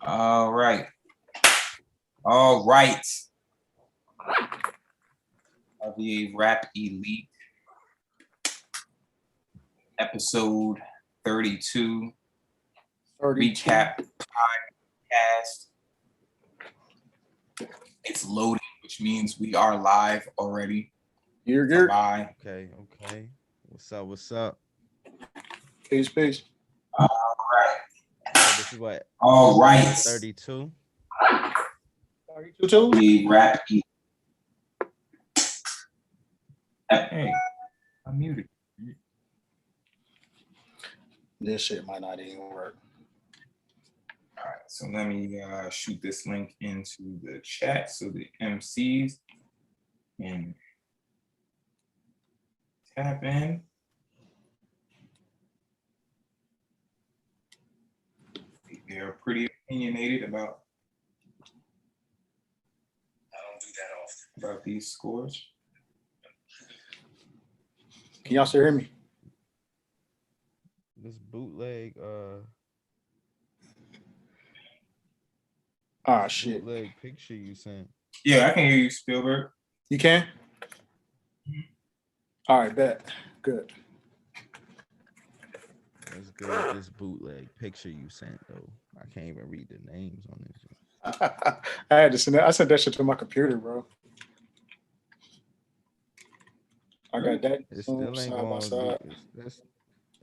All right. All right. RVA Rap Elite. Episode 32. 32. Recap podcast. It's loading, which means we are live already. You're live. Okay. What's up? Peace. All right. So this is what? All right. 32. 32 too? We Rap Elite. Hey, I'm muted. This shit might not even work. All right, so let me shoot this link into the chat so the MCs can tap in. They're pretty opinionated about. I don't do that often. About these scores. Can y'all still hear me? This bootleg Shit. bootleg picture you sent. Yeah, I can hear you, Spielberg. You can? All right, bet. Good. That's good. This bootleg picture you sent though. I can't even read the names on this. I had to send that. I sent that shit to my computer, bro. I got that. It still ain't side by gonna side.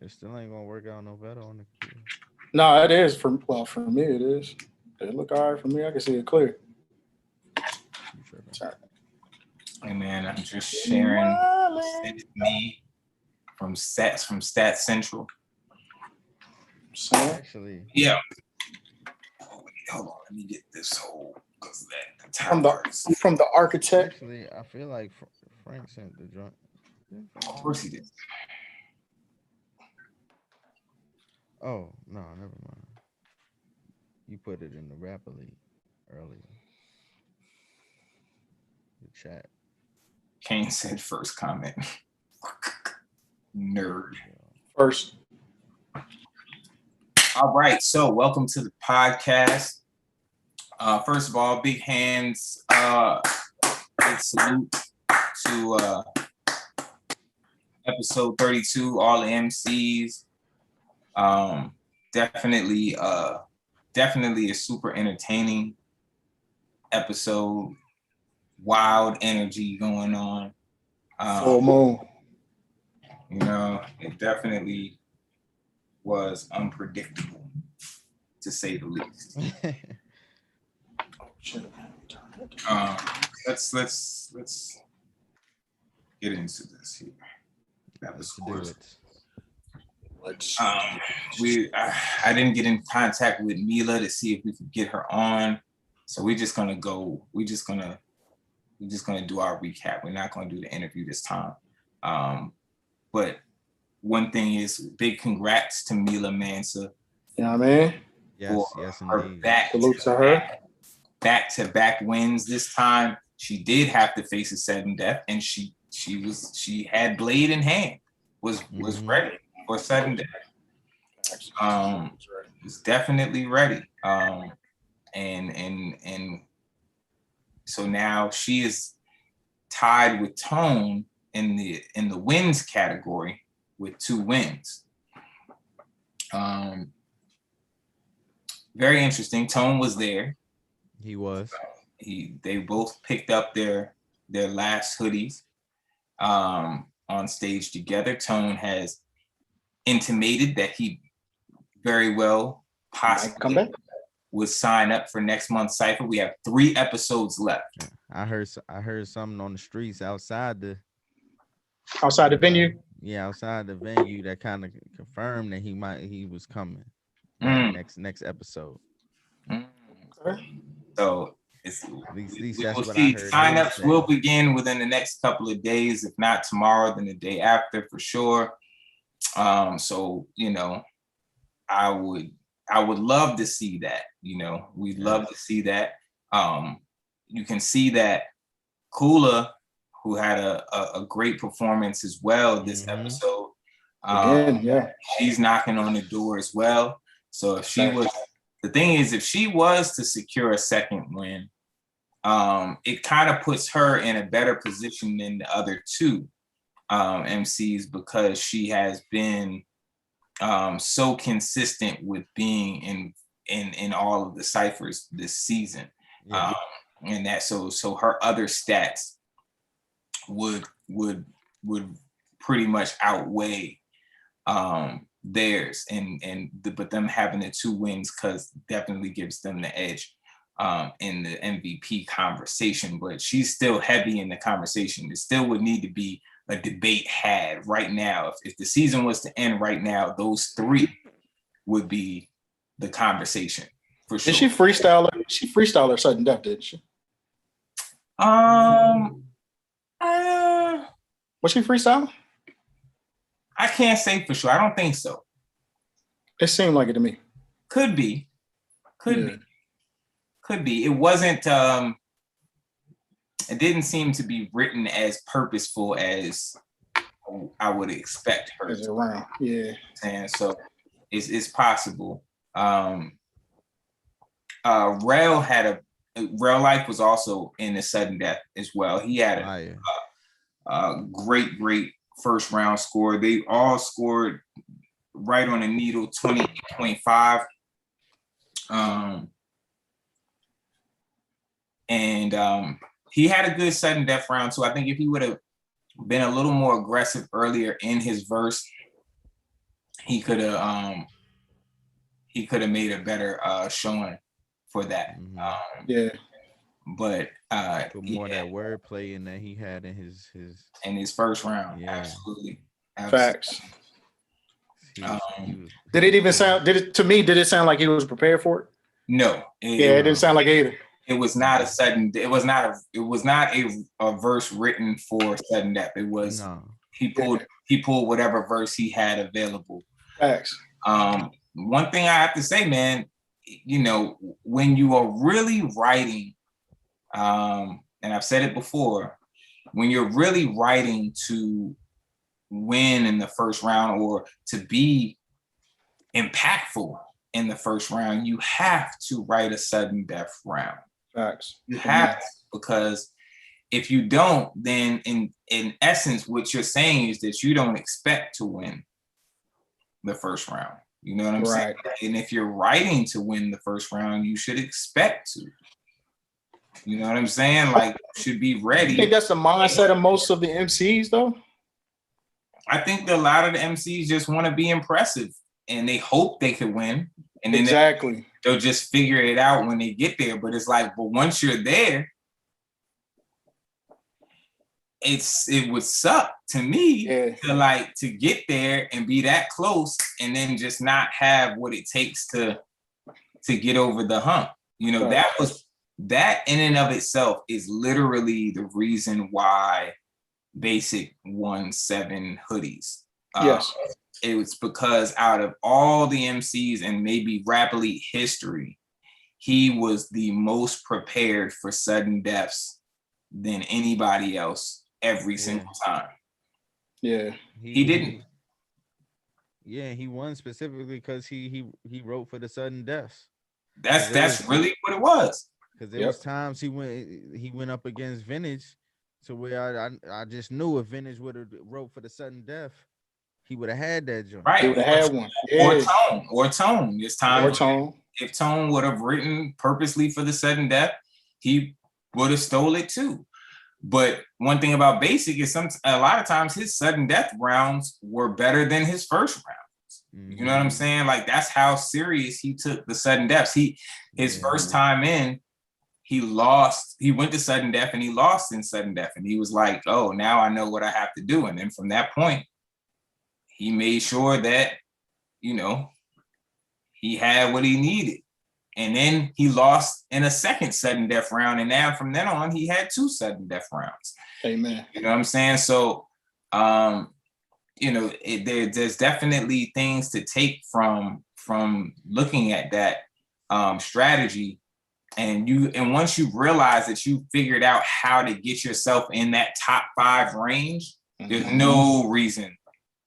it still ain't gonna work out no better on the computer. No, it is for me. It is. It look all right for me. I can see it clear. Hey man, I'm just sharing sent me from Stat Central. So, Actually, Yeah. Hold on, let me get this whole because that from the architect. actually, I feel like Frank sent the joint. Of course he did. Oh no, never mind. You put it in the Rap Elite earlier. The chat. Kane said first comment. Nerd. First. All right, so welcome to the podcast. First of all, big hands, big salute to episode 32, all the MCs. Definitely a super entertaining episode. Wild energy going on. Full moon. You know, it definitely was unpredictable, to say the least. Let's get into this here. That was Let's do it. I didn't get in contact with Mila to see if we could get her on, so we're just gonna do our recap. We're not gonna do the interview this time. But one thing is, big congrats to Mila Mansa. You know what I mean? Yes, indeed. Salute to her. Back-to-back wins. This time she did have to face a sudden death, and she had blade in hand, was ready for sudden death. Was definitely ready. And so now she is tied with Tone in the wins category with 2 wins. Very interesting. Tone was there. He was. They both picked up their last hoodies on stage together. Tone has intimated that he very well possibly would sign up for next month's Cypher. We have 3 episodes left. I heard something on the streets outside the venue. Yeah, outside the venue that kind of confirmed that he was coming next episode. So at least that's we'll what see. I heard. Signups will begin within the next couple of days. If not tomorrow, then the day after for sure. So you know, I would love to see that. You know, we'd love to see that. You can see that Kula, who had a great performance as well this episode. She's knocking on the door as well. So if she was the thing is, if she was to secure a second win, it kind of puts her in a better position than the other two MCs, because she has been so consistent with being in all of the ciphers this season. Yeah. And that so her other stats would pretty much outweigh theirs, but them having the 2 wins definitely gives them the edge in the MVP conversation. But she's still heavy in the conversation. There still would need to be a debate had right now. If the season was to end right now, those 3 would be the conversation for sure. Did she freestyle? She freestyled her sudden death, didn't she? Was she freestyling? I can't say for sure. I don't think so. It seemed like it to me. Could be. Could be. It wasn't. It didn't seem to be written as purposeful as I would expect her. As around, yeah. And so it's possible. Rel Real Life was also in the sudden death as well. He had a great first round score. They all scored right on the needle, 28.5. He had a good sudden death round too. I think if he would have been a little more aggressive earlier in his verse, he could have made a better showing for that. Yeah. But put more of that wordplay in that he had in his first round. Yeah. Absolutely. Facts. Did it sound like he was prepared for it? No. It didn't sound like it either. It was not a verse written for sudden death. It was he pulled whatever verse he had available. Facts. One thing I have to say, man, you know, when you are really writing, and I've said it before, when you're really writing to win in the first round or to be impactful in the first round, you have to write a sudden death round. Facts. You have to, because if you don't, then in essence, what you're saying is that you don't expect to win the first round. You know what I'm saying? And if you're writing to win the first round, you should expect to. You know what I'm saying? Like, should be ready. I think that's the mindset of most of the MCs, though. I think that a lot of the MCs just want to be impressive and they hope they could win. And then they'll just figure it out when they get there. But it's like, but once you're there, it would suck to me to get there and be that close and then just not have what it takes to get over the hump. You know, that in and of itself is literally the reason why Basic won 7 hoodies. Yes. It was because out of all the MCs and maybe Rap Elite history, he was the most prepared for sudden deaths than anybody else every single time. Yeah. He didn't. Yeah, he won specifically because he wrote for the sudden deaths. That's really what it was. Because there was times he went up against Vintage, to where I just knew if Vintage would have wrote for the sudden death, he would have had that joint. Right. He would have had one. Or Tone. This time, Tone. If Tone would have written purposely for the sudden death, he would have stole it too. But one thing about Basic is a lot of times his sudden death rounds were better than his first rounds. Mm-hmm. You know what I'm saying? Like, that's how serious he took the sudden deaths. His first time in, he lost. He went to sudden death and he lost in sudden death. And he was like, oh, now I know what I have to do. And then from that point, he made sure that, you know, he had what he needed. And then he lost in a second sudden death round. And now from then on, he had 2 sudden death rounds. Amen. You know what I'm saying? So, you know, there's definitely things to take from looking at that strategy. And once you realize that you figured out how to get yourself in that top 5 range, there's no reason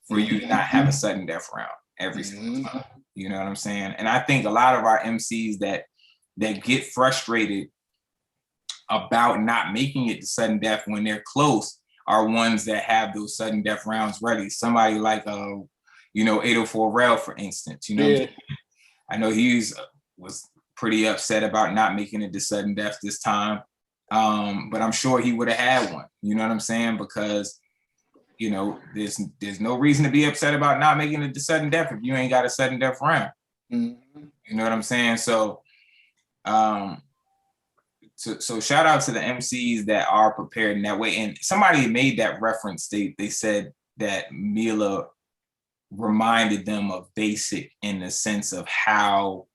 for you to not have a sudden death round every single time. You know what I'm saying? And I think a lot of our MCs that get frustrated about not making it to sudden death when they're close are ones that have those sudden death rounds ready. Somebody like 804 Rel, for instance. You know, Yeah. I know was pretty upset about not making it to sudden death this time. But I'm sure he would have had one. You know what I'm saying? Because there's no reason to be upset about not making it to sudden death if you ain't got a sudden death round. Mm-hmm. You know what I'm saying? So, so shout out to the MCs that are prepared in that way. And somebody made that reference. They said that Mila reminded them of Basic in the sense of how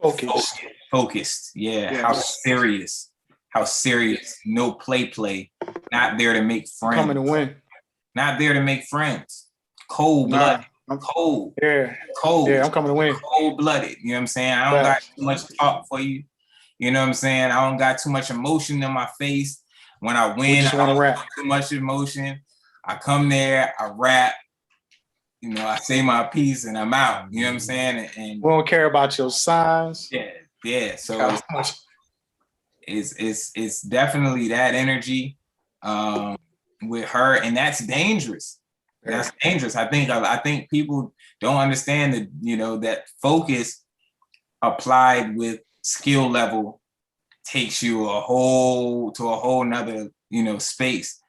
focused. Yeah, yes. How serious, no play, not there to make friends. Coming to win. Not there to make friends. Cold-blooded. Cold. Yeah. Cold. Yeah, I'm coming to win. Cold-blooded. You know what I'm saying? I don't got too much talk for you. You know what I'm saying? I don't got too much emotion in my face. When I win, I don't have too much emotion. I come there, I rap, I say my piece and I'm out. You know what I'm saying? And we don't care about your signs. Yeah. So it's definitely that energy with her, and that's dangerous. That's dangerous. I think people don't understand that, that focus applied with skill level takes you to a whole nother, space.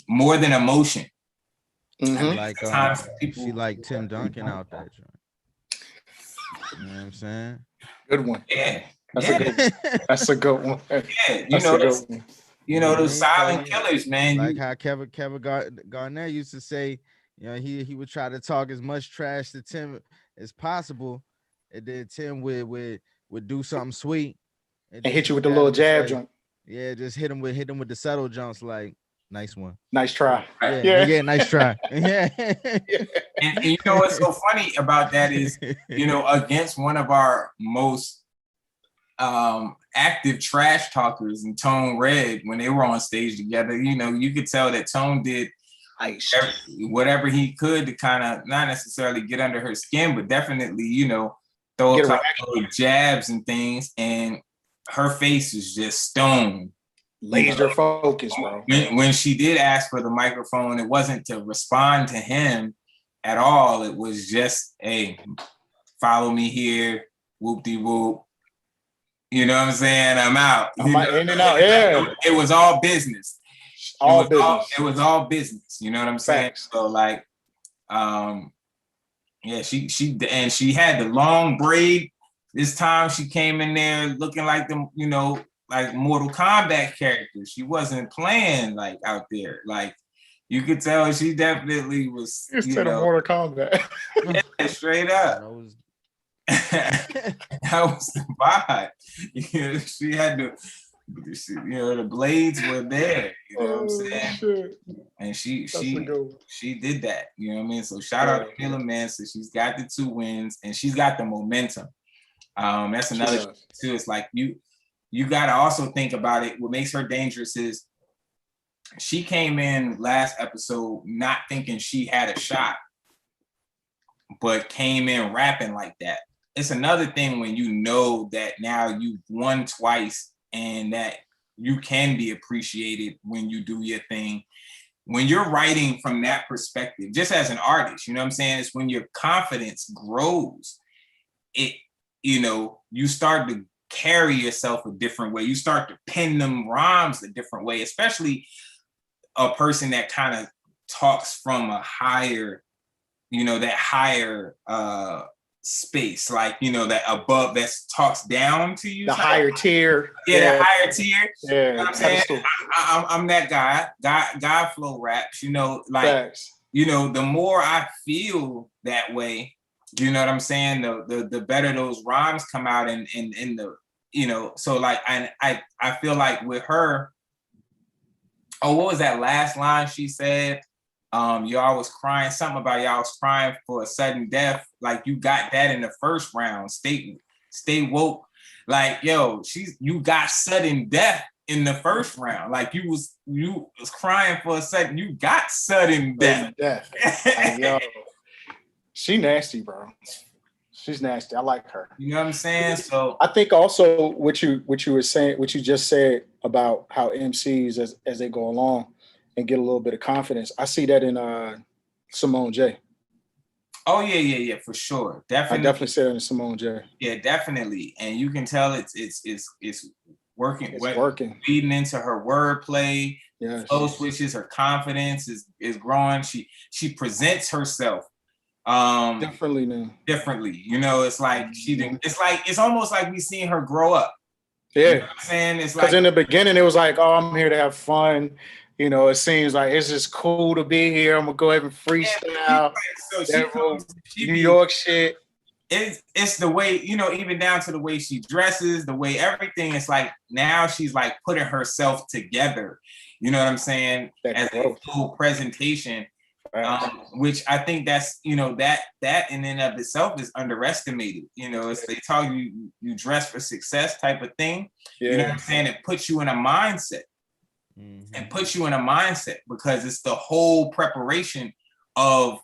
More than emotion. Mm-hmm. She like Tim Duncan out that joint. You know what I'm saying? Good one. Yeah. That's a good one. Yeah, those silent killers, man. Like how Kevin Garnett used to say, he would try to talk as much trash to Tim as possible, and then Tim would do something sweet and hit you with the little jab joint. Yeah, just hit him with the subtle jumps, like nice one, nice try. Yeah, nice try. Yeah. And what's so funny about that is, against one of our most active trash talkers and Tone Red, when they were on stage together, you could tell that Tone did whatever he could to kind of not necessarily get under her skin, but definitely, throw a couple of jabs and things, and her face is just stone. Laser focus, bro. When she did ask for the microphone, it wasn't to respond to him at all. It was just, hey, follow me here, whoop-de-whoop. You know what I'm saying? I'm out. In and out, yeah. It was all business. It was all business. You know what I'm saying? Facts. So she had the long braid. This time she came in there looking like like Mortal Kombat characters. She wasn't playing like out there. Like you could tell she definitely was. Instead of Mortal Kombat. Yeah, straight up. That was the vibe. She had the blades were there. You know what I'm saying? Shit. And she did that. You know what I mean? So shout out to Mila, man. So she's got the 2 wins and she's got the momentum. That's another thing too. It's like you got to also think about it. What makes her dangerous is she came in last episode not thinking she had a shot, but came in rapping like that. It's another thing when you know that now you've won twice and that you can be appreciated when you do your thing. When you're writing from that perspective, just as an artist, you know what I'm saying? It's when your confidence grows. You start to carry yourself a different way. You start to pen them rhymes a different way, especially a person that kind of talks from a higher, that higher space, like, that above, that talks down to you. The higher tier. Yeah, the higher tier. Yeah. You know what I'm saying? I'm that guy. God flow raps, Facts. The more I feel that way, you know what I'm saying? The better those rhymes come out and so like I feel like with her, what was that last line she said? Y'all was crying something about y'all was crying for a sudden death. Like you got that in the first round. Stay woke. Like, yo, you got sudden death in the first round. Like you was crying for a sudden, you got sudden death. Like, yo. She nasty, bro. She's nasty. I like her. You know what I'm saying? So I think also what you were saying, what you just said about how MCs as they go along and get a little bit of confidence. I see that in Simone J. oh yeah, for sure. I Definitely. definitely see that in Simone J. Yeah, definitely. And you can tell it's working. It's working. Feeding into her wordplay, Yes. flow switches, her confidence is growing. She presents herself Differently now. differently. You know, it's like it's almost like we seen her grow up. Yeah. You know what I'm saying? It's Because like in the beginning it was like, oh, I'm here to have fun. You know, it seems like it's just cool to be here. I'm gonna go ahead and freestyle. so New York shit. It's the way, you know, even down to the way she dresses, the way everything is like now she's like putting herself together. You know what I'm saying? As a full presentation. Which I think that's, you know, that in and of itself is underestimated. You know, it's they tell you dress for success type of thing. Yeah. You know what I'm saying? It puts you in a mindset. And puts you in a mindset because it's the whole preparation of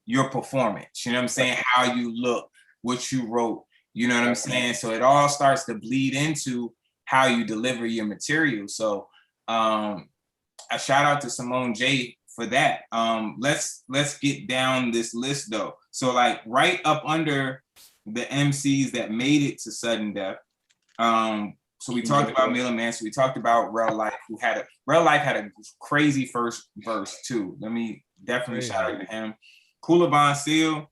your performance. You know what I'm saying? How you look, what you wrote. You know what I'm saying? So it all starts to bleed into how you deliver your material. So a shout out to Simone J for that. Let's get down this list though. So like right up under the MCs that made it to sudden death. So we talked about Miller Man. So we talked about Real Life, Real Life had a crazy first verse too. Let me definitely shout out to him. Cooler Von Seal.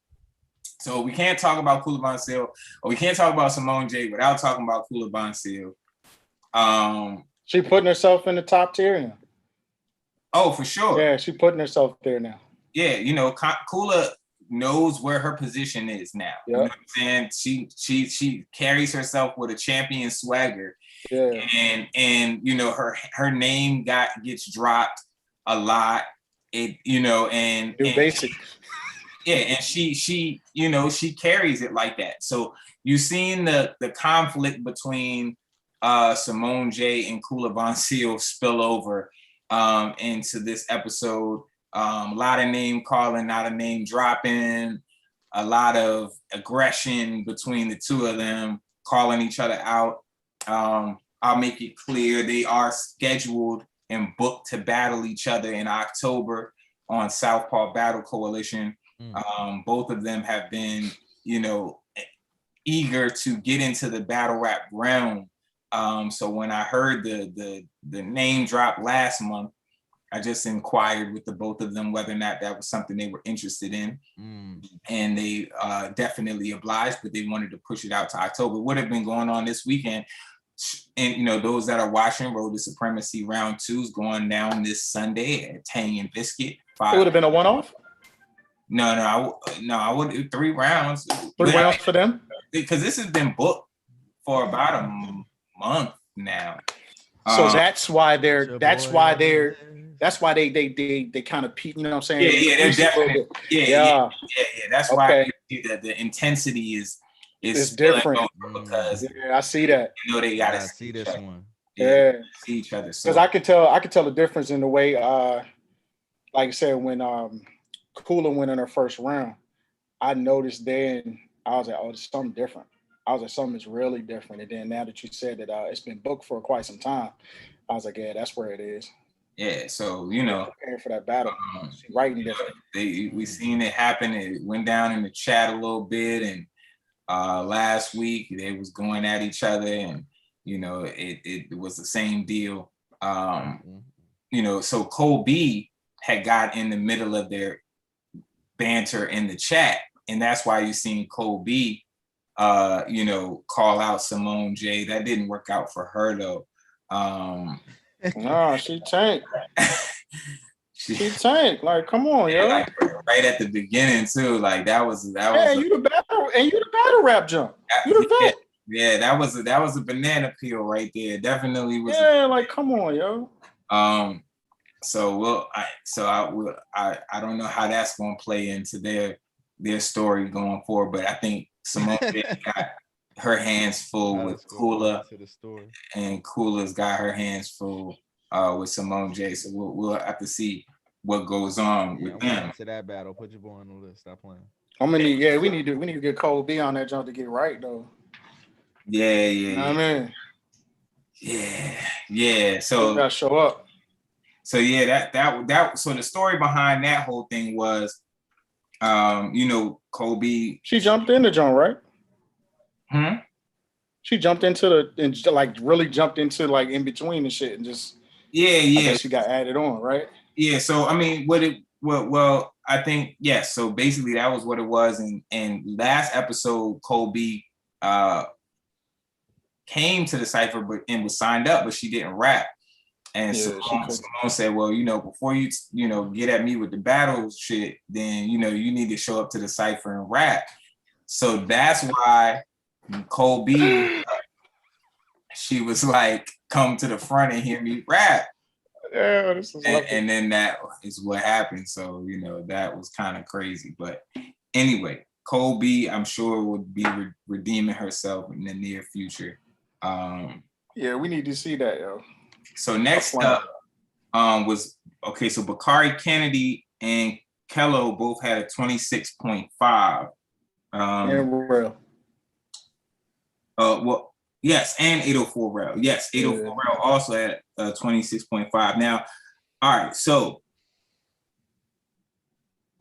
So we can't talk about Cooler Von Seal, or we can't talk about Simone J without talking about Cooler Von Seal. She putting herself in the top tier now. Oh, for sure. Yeah, she putting herself there now. Yeah, you know, Cooler knows where her position is now. Yep. You know what I'm saying? She carries herself with a champion swagger. Yeah. And you know, her name gets dropped a lot. It, you know, and basic. Yeah, and she you know, she carries it like that. So you've seen the conflict between Simone J and Cooler Von Seal spill over into this episode. A lot of name calling, not a name dropping, a lot of aggression between the two of them, calling each other out. I'll make it clear they are scheduled and booked to battle each other in October on Southpaw Battle Coalition. Both of them have been, you know, eager to get into the battle rap realm. So when I heard the name drop last month, I just inquired with the both of them whether or not that was something they were interested in. And they definitely obliged, but they wanted to push it out to October. What have been going on this weekend? And, you know, those that are watching, Road to Supremacy Round 2 is going down this Sunday at Tang and Biscuit. It would have been a one-off? No, I would do 3 rounds. 3 rounds for them? Because this has been booked for about a month now. So that's why they kind of peak, you know what I'm saying? Yeah, they're definitely. Yeah. That's why the intensity is different because I see that. You know, they gotta see this one. Yeah, see each other. Because I could tell the difference in the way, like I said, when Cooler went in her first round, I noticed then I was like, oh, there's something different. I was like, something's really different. And then now that you said that it's been booked for quite some time, I was like, yeah, that's where it is. Yeah, so you know, preparing for that battle, writing different. We seen it happen. It went down in the chat a little bit, and last week they was going at each other, and you know, it was the same deal. You know, so Cole B had got in the middle of their banter in the chat, and that's why you seen Cole B you know, call out Simone J. That didn't work out for her though. No, she tanked. She tanked. Like, come on, yo. Like, right at the beginning too. Like that was. You the battle rap jump. You the vet. Yeah, that was a banana peel right there. Definitely was. Yeah, like come on, yo. So I don't know how that's going to play into their story going forward, but I think Simone got her hands full with Cooler, and Cooler's got her hands full with Simone J. So we'll have to see what goes on with them. To that battle, put your boy on the list. Stop playing. we need to get Cole B on that jump to get right though. Yeah. You know what I mean? Yeah. So you gotta show up. So yeah, that so the story behind that whole thing was, Kobe. She jumped in the joint, right? She jumped into really jumped into like in between the shit and just I guess she got added on, right? Yeah. So I mean, well, I think yes. So basically, that was what it was. And last episode, Kobe came to the cipher, and was signed up, but she didn't rap. And Simone said, well, before you get at me with the battle shit, then, you need to show up to the cipher and rap. So that's why Cole B, she was like, come to the front and hear me rap. Yeah, this is and then that is what happened. So, that was kind of crazy. But anyway, Cole B, I'm sure would be redeeming herself in the near future. Yeah, we need to see that, yo. So next up was so Bakari Kennedy and Kello both had a 26.5. And Rel. Well, yes, and 804 Rel. Yes, 804 Rel also had 26.5. Now, all right, so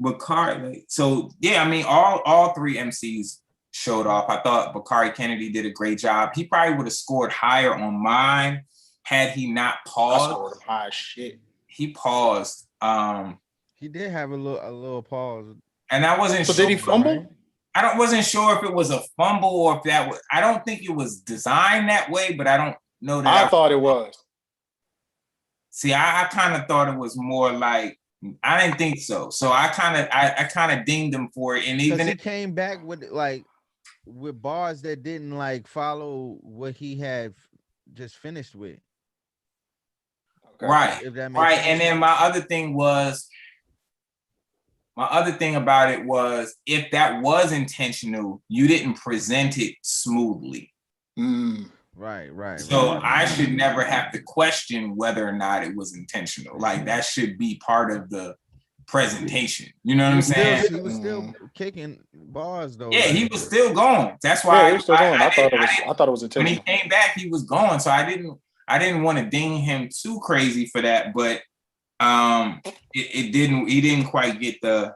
Bakari, all three MCs showed off. I thought Bakari Kennedy did a great job. He probably would have scored higher on mine had he not paused. I scored him high shit. He paused. He did have a little pause. And I wasn't sure. Did he fumble? I wasn't sure if it was a fumble or if that was. I don't think it was designed that way, but I don't know that. I thought it was. See, I kind of thought it was more like I didn't think so. So I kind of dinged him for it, and even he came back with bars that didn't follow what he had just finished with. Okay. Right. If that makes sense. And then my other thing about it was if that was intentional, you didn't present it smoothly. Right. So I should never have to question whether or not it was intentional. Like that should be part of the presentation. You know what I'm saying? He was still kicking bars though. Yeah, he was still going. That's why he was still going. I thought it was intentional. When he came back, he was going. So I didn't want to ding him too crazy for that, but he didn't quite get the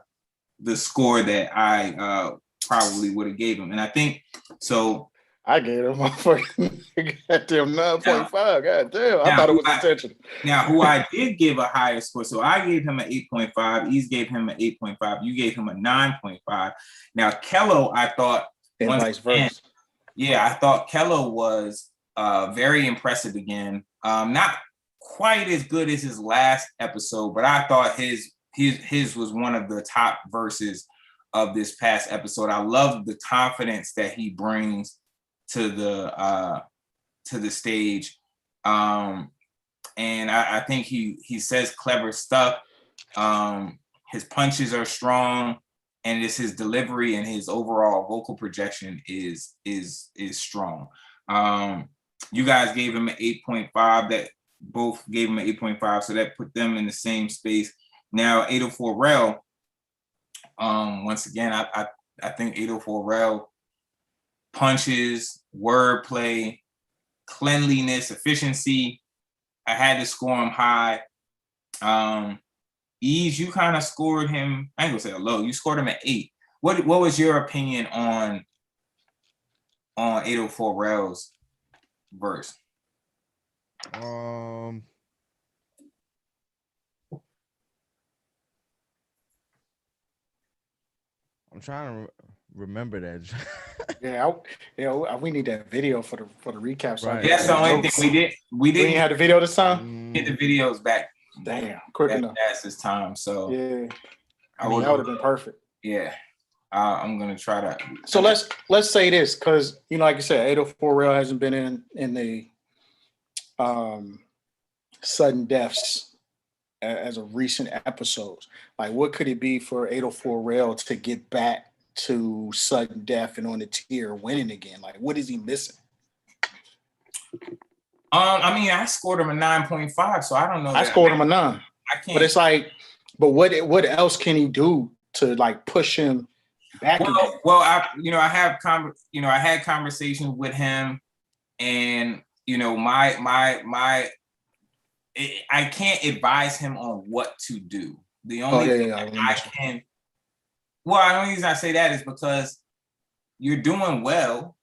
score that I probably would have gave him. And I think so. I gave him a fucking goddamn 9.5. Goddamn, I thought it was intentional. Now, who I did give a higher score, so I gave him an 8.5. Ease gave him an 8.5. You gave him a 9.5. Now, Kello, I thought, and vice versa. Yeah, I thought Kello was very impressive again. Not quite as good as his last episode, but I thought his was one of the top verses of this past episode. I love the confidence that he brings to the stage, and I think he says clever stuff. His punches are strong, and it's his delivery and his overall vocal projection is strong. You guys gave him an 8.5. That both gave him an 8.5, so that put them in the same space. Now 804 Rel. Once again, I think 804 Rel punches, wordplay, cleanliness, efficiency. I had to score him high. Ease, you kind of scored him. I ain't gonna say a low. You scored him at 8. What was your opinion on 804 Rel's verse? I'm trying to remember that. We need that video for the recap. So right. That's the only thing we didn't have the video this time. Get the videos back. Damn, quick enough. That's this time. So yeah, that would have been perfect. Yeah, I'm gonna try to. So let's say this, because like you said, 804 Rel hasn't been in the sudden deaths as of recent episodes. Like, what could it be for 804 Rel to get back to sudden death and on the tier winning again? Like, what is he missing? I scored him a 9.5, so I don't know. I scored him a 9. I can't. But it's like, but what else can he do to like push him backing it. Well, I had conversations with him, and I can't advise him on what to do. The only thing I can, the only reason I say that is because you're doing well.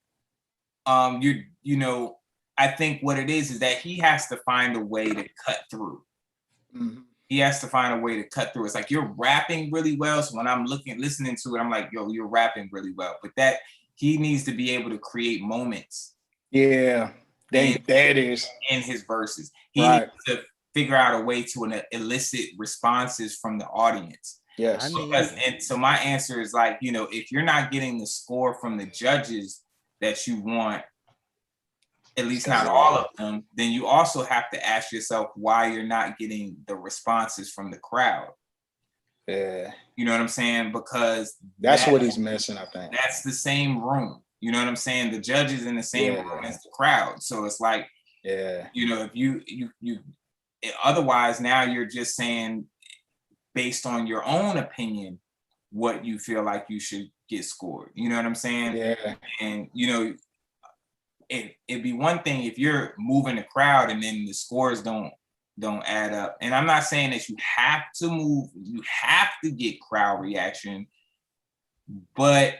I think what it is that he has to find a way to cut through. Mm-hmm. He has to find a way to cut through. It's like you're rapping really well. So when I'm listening to it, I'm like, yo, you're rapping really well. But that he needs to be able to create moments. Yeah, that is in his verses. He needs to figure out a way to elicit responses from the audience. Yes. So my answer is like, if you're not getting the score from the judges that you want, at least not all of them, then you also have to ask yourself why you're not getting the responses from the crowd. Yeah. You know what I'm saying? Because that's what he's missing, I think. That's the same room. You know what I'm saying? The judges in the same room as the crowd. So it's like, if you otherwise now you're just saying based on your own opinion what you feel like you should get scored. You know what I'm saying? Yeah. And it'd be one thing if you're moving the crowd and then the scores don't add up. And I'm not saying that you have to move, you have to get crowd reaction, but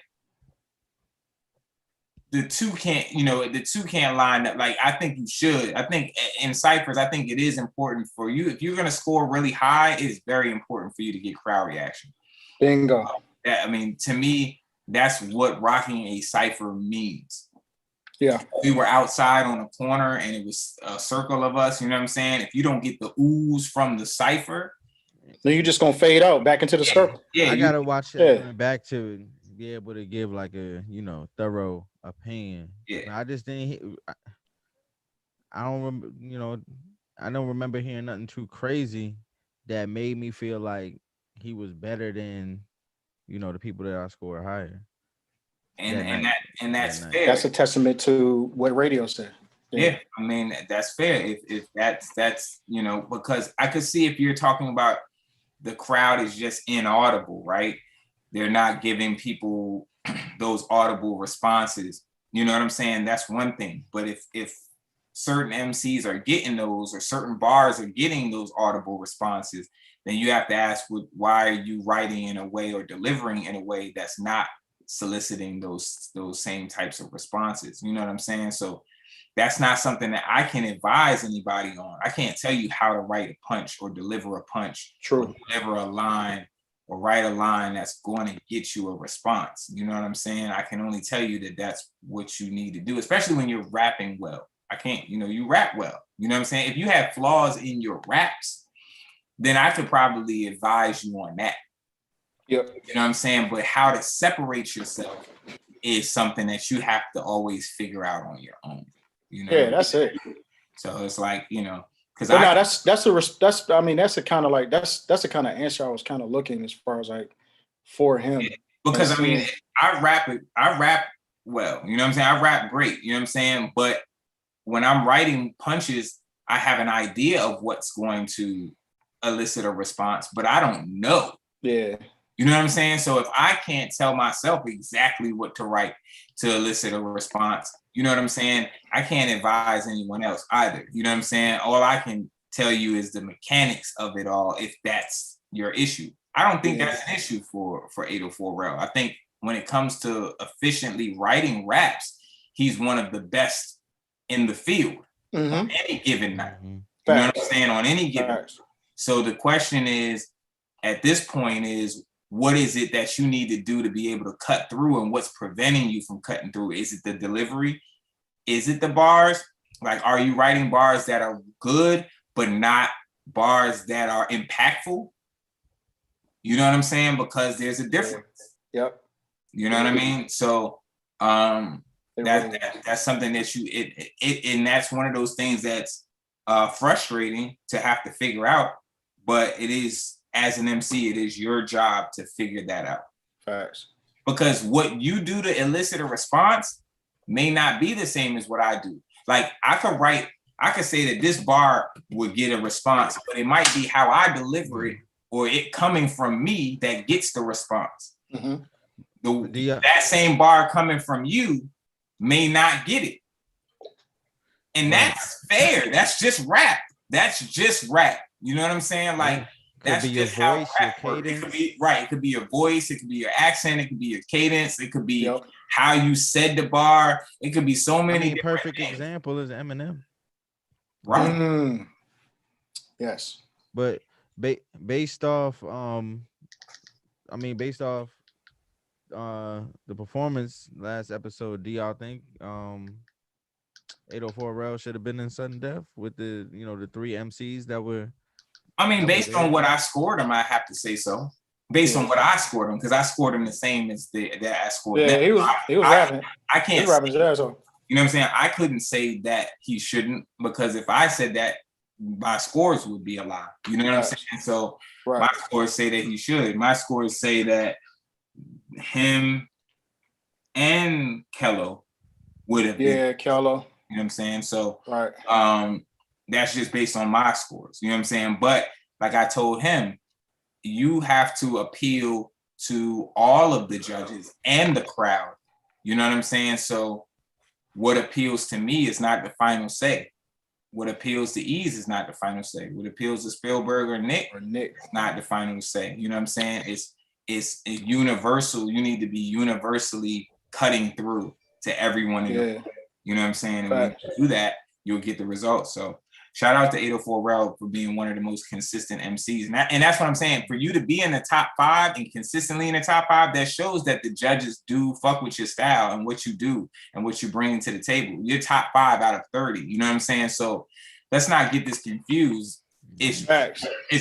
the two can't line up. Like I think you should. I think in ciphers, I think it is important for you. If you're gonna score really high, it's very important for you to get crowd reaction. Bingo. To me, that's what rocking a cipher means. Yeah. We were outside on a corner and it was a circle of us, you know what I'm saying? If you don't get the ooze from the cipher, then you're just gonna fade out back into the circle. Yeah, I gotta watch it back to be able to give like a thorough opinion. Yeah. I just didn't. I don't remember. I don't remember hearing nothing too crazy that made me feel like he was better than the people that I scored higher. And that's fair. That's a testament to what radio said. Yeah, that's fair. If that's because I could see if you're talking about the crowd is just inaudible, right? They're not giving people those audible responses. You know what I'm saying? That's one thing. But if certain MCs are getting those or certain bars are getting those audible responses, then you have to ask why are you writing in a way or delivering in a way that's not soliciting those same types of responses. You know what I'm saying? So that's not something that I can advise anybody on. I can't tell you how to write a punch or deliver a punch. True. Or deliver a line or write a line that's going to get you a response. You know what I'm saying? I can only tell you that that's what you need to do, especially when you're rapping well. I can't, you rap well. You know what I'm saying? If you have flaws in your raps, then I could probably advise you on that. Yep. You know what I'm saying? But how to separate yourself is something that you have to always figure out on your own. Yeah, that's it. So it's like, because that's the kind of answer I was kind of looking as far as like for him. Yeah, because I rap well, you know what I'm saying? I rap great, you know what I'm saying? But when I'm writing punches, I have an idea of what's going to elicit a response, but I don't know. Yeah. You know what I'm saying? So if I can't tell myself exactly what to write to elicit a response, you know what I'm saying? I can't advise anyone else either. You know what I'm saying? All I can tell you is the mechanics of it all, if that's your issue. I don't think that's an issue for 804 Rel. I think when it comes to efficiently writing raps, he's one of the best in the field on any given night. You know what I'm saying? On any given night. So the question is, at this point is, what is it that you need to do to be able to cut through, and what's preventing you from cutting through? Is it the delivery? Is it the bars? Like, are you writing bars that are good, but not bars that are impactful? You know what I'm saying? Because there's a difference. Yep. You know what I mean? So that's something that and that's one of those things that's frustrating to have to figure out, but it is, as an MC, it is your job to figure that out. Facts. Because what you do to elicit a response may not be the same as what I do. Like I could say that this bar would get a response, but it might be how I deliver it or it coming from me that gets the response. that same bar coming from you may not get it. And that's fair. That's just rap. That's just rap. You know what I'm saying? Like, that's just how rap works. It could be, right. It could be your voice. It could be your accent. It could be your cadence. It could be how you said the bar. It could be so many. Perfect example is Eminem. Right. Mm. Yes. But based off, based off the performance last episode, do y'all think 804 Rel should have been in sudden death with the the 3 MCs that were? Based on what I scored him, I have to say so. Based on what I scored him, because I scored him the same as that I scored. Yeah, he was rapping. I can't. Rapping his ass off. You know what I'm saying? I couldn't say that he shouldn't, because if I said that, my scores would be a lie. You know what I'm saying? So my scores say that he should. My scores say that him and Kello would have been. Yeah, Kello. You know what I'm saying? So that's just based on my scores. You know what I'm saying? But like I told him, you have to appeal to all of the judges and the crowd. You know what I'm saying? So what appeals to me is not the final say. What appeals to Ease is not the final say. What appeals to Spielberg or Nick is not the final say. You know what I'm saying? It's universal. You need to be universally cutting through to everyone in the world. You know what I'm saying? And when you do that, you'll get the results. So shout out to 804 Rel for being one of the most consistent MCs. And that's what I'm saying. For you to be in the top 5 and consistently in the top 5, that shows that the judges do fuck with your style and what you do and what you bring to the table. You're top 5 out of 30. You know what I'm saying? So let's not get this confused. It's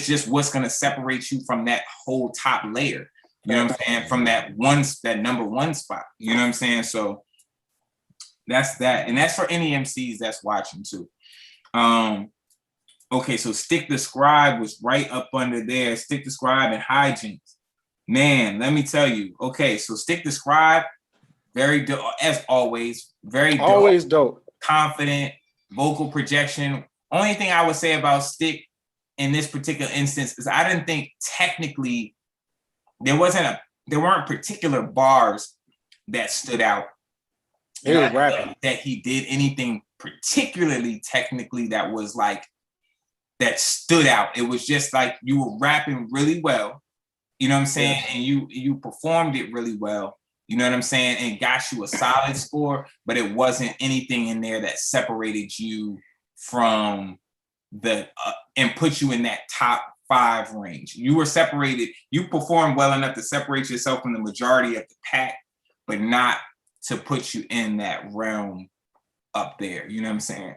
just what's going to separate you from that whole top layer. You know what I'm saying? From that number 1 spot. You know what I'm saying? So that's that. And that's for any MCs that's watching too. Okay, so Stick the Scribe was right up under there. Stick the Scribe and Hijinks. Man, let me tell you. Okay, so Stick the Scribe, very dope, as always. Very dope. Always dope. Confident, vocal projection. Only thing I would say about Stick in this particular instance is I didn't think technically there weren't particular bars that stood out. He was rapping. That he did anything particularly technically that was like that stood out. It was just like you were rapping really well, you know what I'm saying, and you performed it really well, you know what I'm saying, and got you a solid score, but it wasn't anything in there that separated you from the and put you in that top 5 range. You were separated. You performed well enough to separate yourself from the majority of the pack, but not to put you in that realm up there. You know what I'm saying?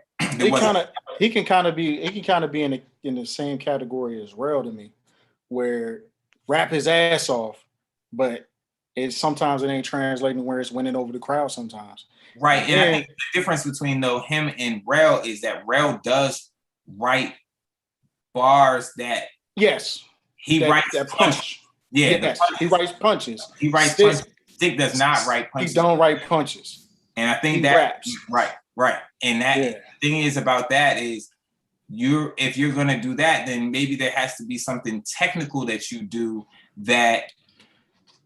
He can kind of be in the same category as Rel to me, where rap his ass off, but sometimes it ain't translating where it's winning over the crowd sometimes. Right. And I think the difference between him and Rel is that Rel does write bars that he writes that punch. Yeah, he writes punches. He writes punches. Stick does not write punches. He don't write punches. And I think he that raps. Right. And the thing is about that is if you're gonna do that, then maybe there has to be something technical that you do that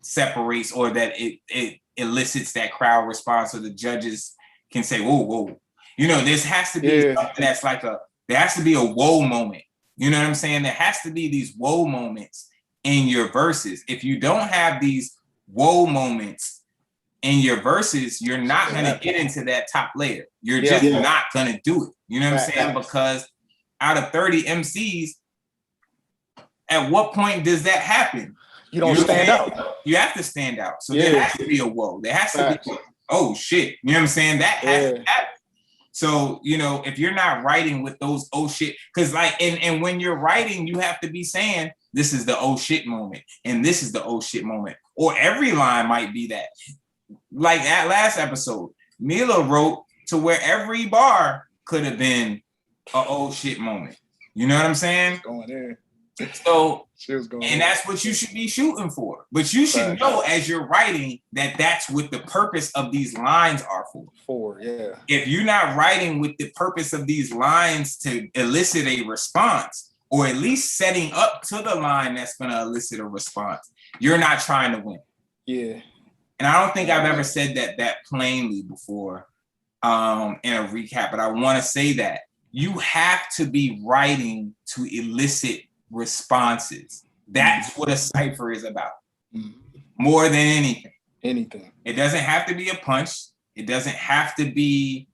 separates or that it elicits that crowd response, so the judges can say, whoa. You know, this has to be something that's like there has to be a whoa moment. You know what I'm saying? There has to be these whoa moments in your verses. If you don't have these whoa moments in your verses, you're not going to get into that top layer. You're just not going to do it. You know what I'm saying? Because out of 30 MCs, at what point does that happen? You don't stand out. You have to stand out. So there has to be a whoa. There has to be, oh shit. You know what I'm saying? That has to happen. So, you know, if you're not writing with those oh shit, because like, and when you're writing, you have to be saying, this is the oh shit moment, and this is the oh shit moment. Or every line might be that. Like that last episode, Mila wrote to where every bar could have been a oh shit moment. You know what I'm saying? Going in. So, and that's what you should be shooting for. But you should know as you're writing that that's what the purpose of these lines are for. If you're not writing with the purpose of these lines to elicit a response, or at least setting up to the line that's going to elicit a response, you're not trying to win. Yeah. and I don't think I've ever said that plainly before in a recap, but I want to say that you have to be writing to elicit responses. That's what a cipher is about, more than anything. It doesn't have to be a punch. It doesn't have to be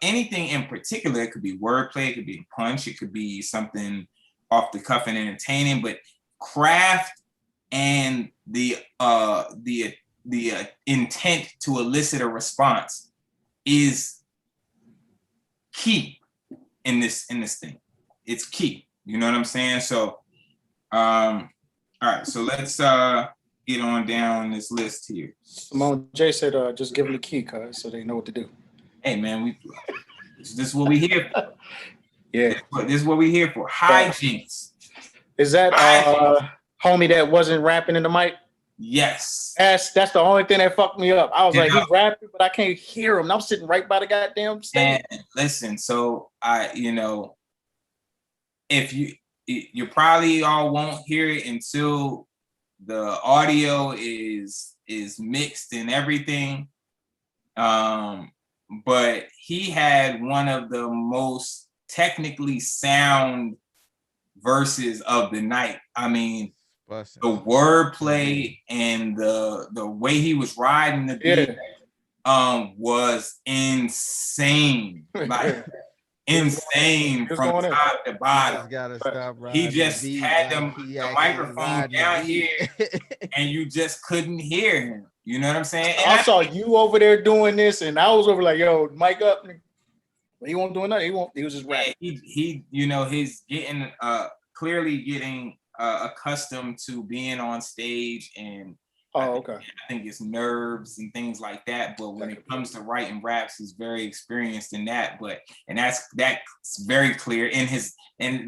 anything in particular. It could be wordplay. It could be a punch. It could be something off the cuff and entertaining. But craft and the intent to elicit a response is key in this thing. It's key. You know what I'm saying? So, all right. So let's get on down this list here. Simone J said, just give them the key, cuz, so they know what to do. Hey man, this is what we here for. Yeah. This is what we here for. Hijinks. Is that homie that wasn't rapping in the mic? Yes. That's the only thing that fucked me up. I was like, he's rapping, but I can't hear him. And I'm sitting right by the goddamn stage. And listen, so if you probably all won't hear it until the audio is mixed and everything. But he had one of the most technically sound verses of the night. I mean, the wordplay and the way he was riding the beat was insane. Like insane from top to bottom. He just had the microphone down here and you just couldn't hear him. You know what I'm saying? And I saw you over there doing this, and I was over like, yo, mic up. He won't do nothing. He was just rapping. He's getting clearly getting accustomed to being on stage, and I think it's nerves and things like that. But when it comes to writing raps, he's very experienced in that. And that's very clear and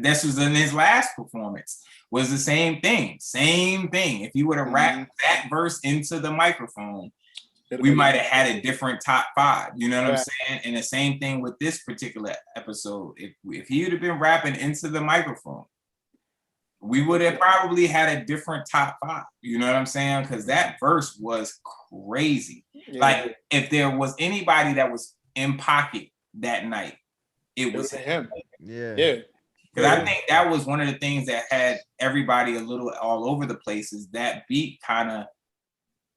this was in his last performance. Was the same thing. If he would have rapped that verse into the microphone, we might have had a different top 5. You know what I'm saying? And the same thing with this particular episode. If he would have been rapping into the microphone, we would have probably had a different top 5. You know what I'm saying? Because that verse was crazy. Yeah. Like if there was anybody that was in pocket that night, it was him. Yeah. Because I think that was one of the things that had everybody a little all over the place. Is that beat kind of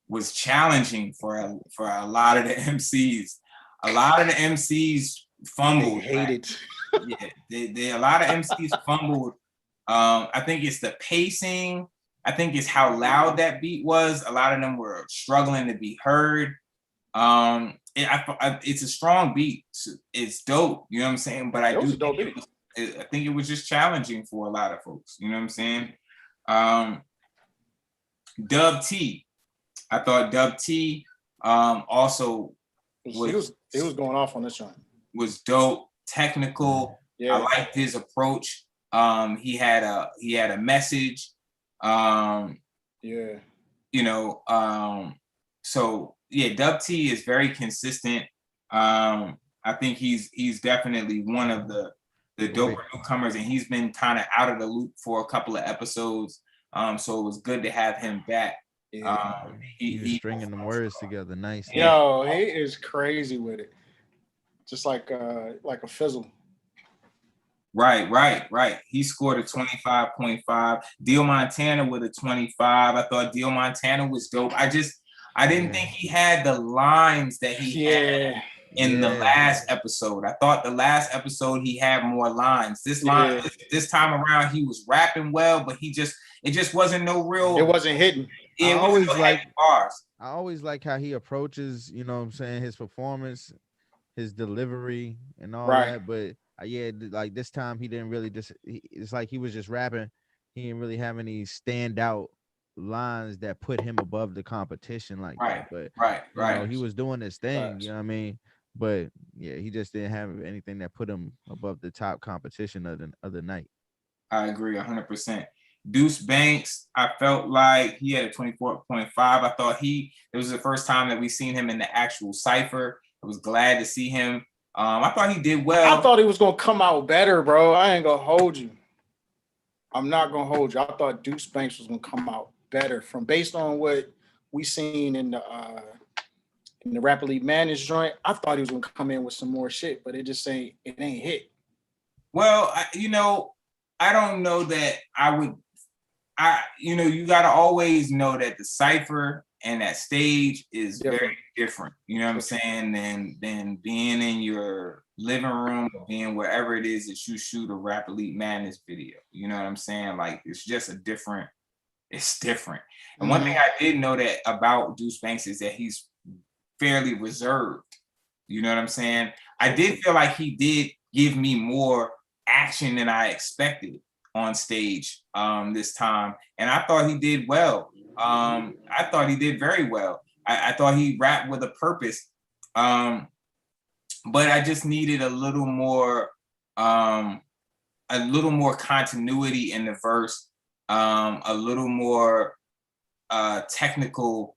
was challenging for a lot of the MCs. A lot of the MCs fumbled. They hated. A lot of MCs fumbled. I think it's the pacing. I think it's how loud that beat was. A lot of them were struggling to be heard. It's a strong beat. It's dope. You know what I'm saying? But I think it was just challenging for a lot of folks. You know what I'm saying? Dub T. I thought Dub T also was going off on this one. Was dope, technical. Yeah. I liked his approach. He had a message. So Dub T is very consistent. I think he's definitely one of the doper newcomers, and he's been kind of out of the loop for a couple of episodes. So it was good to have him back. Yeah. He's stringing the words together nice. Yo, he is crazy with it. Just like a fizzle. Right. He scored a 25.5. Dio Montana with a 25. I thought Dio Montana was dope. I didn't think he had the lines that he had in the last episode. I thought the last episode he had more lines. This time around he was rapping well, but it just wasn't no real. It wasn't hitting. I always like bars. I always like how he approaches, you know what I'm saying, his performance, his delivery and all that. But like this time he didn't really it's like he was just rapping. He didn't really have any standout lines that put him above the competition like that. But you know, he was doing his thing, you know what I mean? But he just didn't have anything that put him above the top competition of the other night. I agree 100%. Deuce Banks, I felt like he had a 24.5. I thought it was the first time that we seen him in the actual cipher. I was glad to see him. I thought he did well. I thought he was gonna come out better, bro. I ain't gonna hold you. I'm not gonna hold you. I thought Deuce Banks was gonna come out better based on what we seen in the Rap Elite Madness joint, I thought he was gonna come in with some more shit, but it ain't hit. Well, I don't know that I would. You got to always know that the cipher and that stage is very different. You know what I'm saying? Than being in your living room or being wherever it is that you shoot a Rap Elite Madness video. You know what I'm saying? Like it's just it's different. And one thing I did know that about Deuce Banks is that he's fairly reserved. You know what I'm saying? I did feel like he did give me more action than I expected on stage this time, and I thought he did well. I thought he did very well. I thought he rapped with a purpose, but I just needed a little more continuity in the verse, a little more technical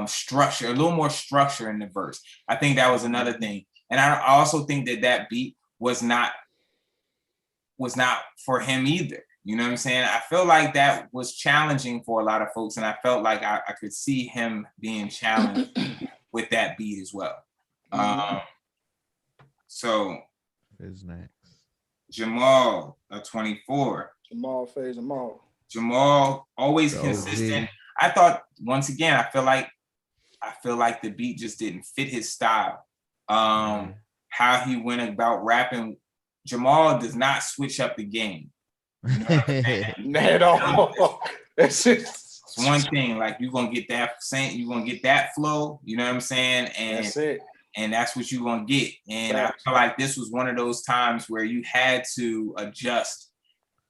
structure, a little more structure in the verse. I think that was another thing, and I also think that beat was not for him either. You know what I'm saying? I feel like that was challenging for a lot of folks, and I felt like I could see him being challenged with that beat as well. So is next. Jamal, a 24. Jamal Faze Jamal. Jamal always consistent. I thought once again, I feel like the beat just didn't fit his style. How he went about rapping. Jamal does not switch up the game. You know what I'm saying? Not at all. That's it's one thing. Like you're gonna get that flow. You know what I'm saying? And that's it. And that's what you're gonna get. And I feel like this was one of those times where you had to adjust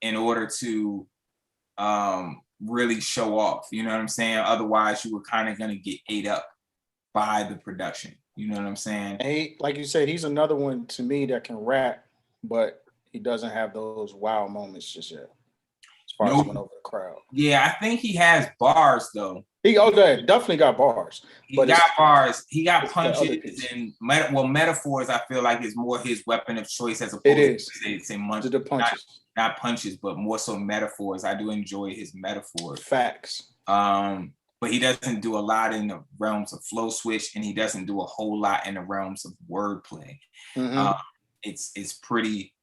in order to really show off. You know what I'm saying? Otherwise, you were kind of gonna get ate up by the production. You know what I'm saying? And like you said, he's another one to me that can rap, but he doesn't have those wow moments just yet. As far as went over the crowd. Yeah, I think he has bars though. He definitely got bars. He got bars. He got punches and metaphors. I feel like is more his weapon of choice as opposed to say punches. Not punches, but more so metaphors. I do enjoy his metaphors. Facts. But he doesn't do a lot in the realms of flow switch, and he doesn't do a whole lot in the realms of wordplay. It's pretty,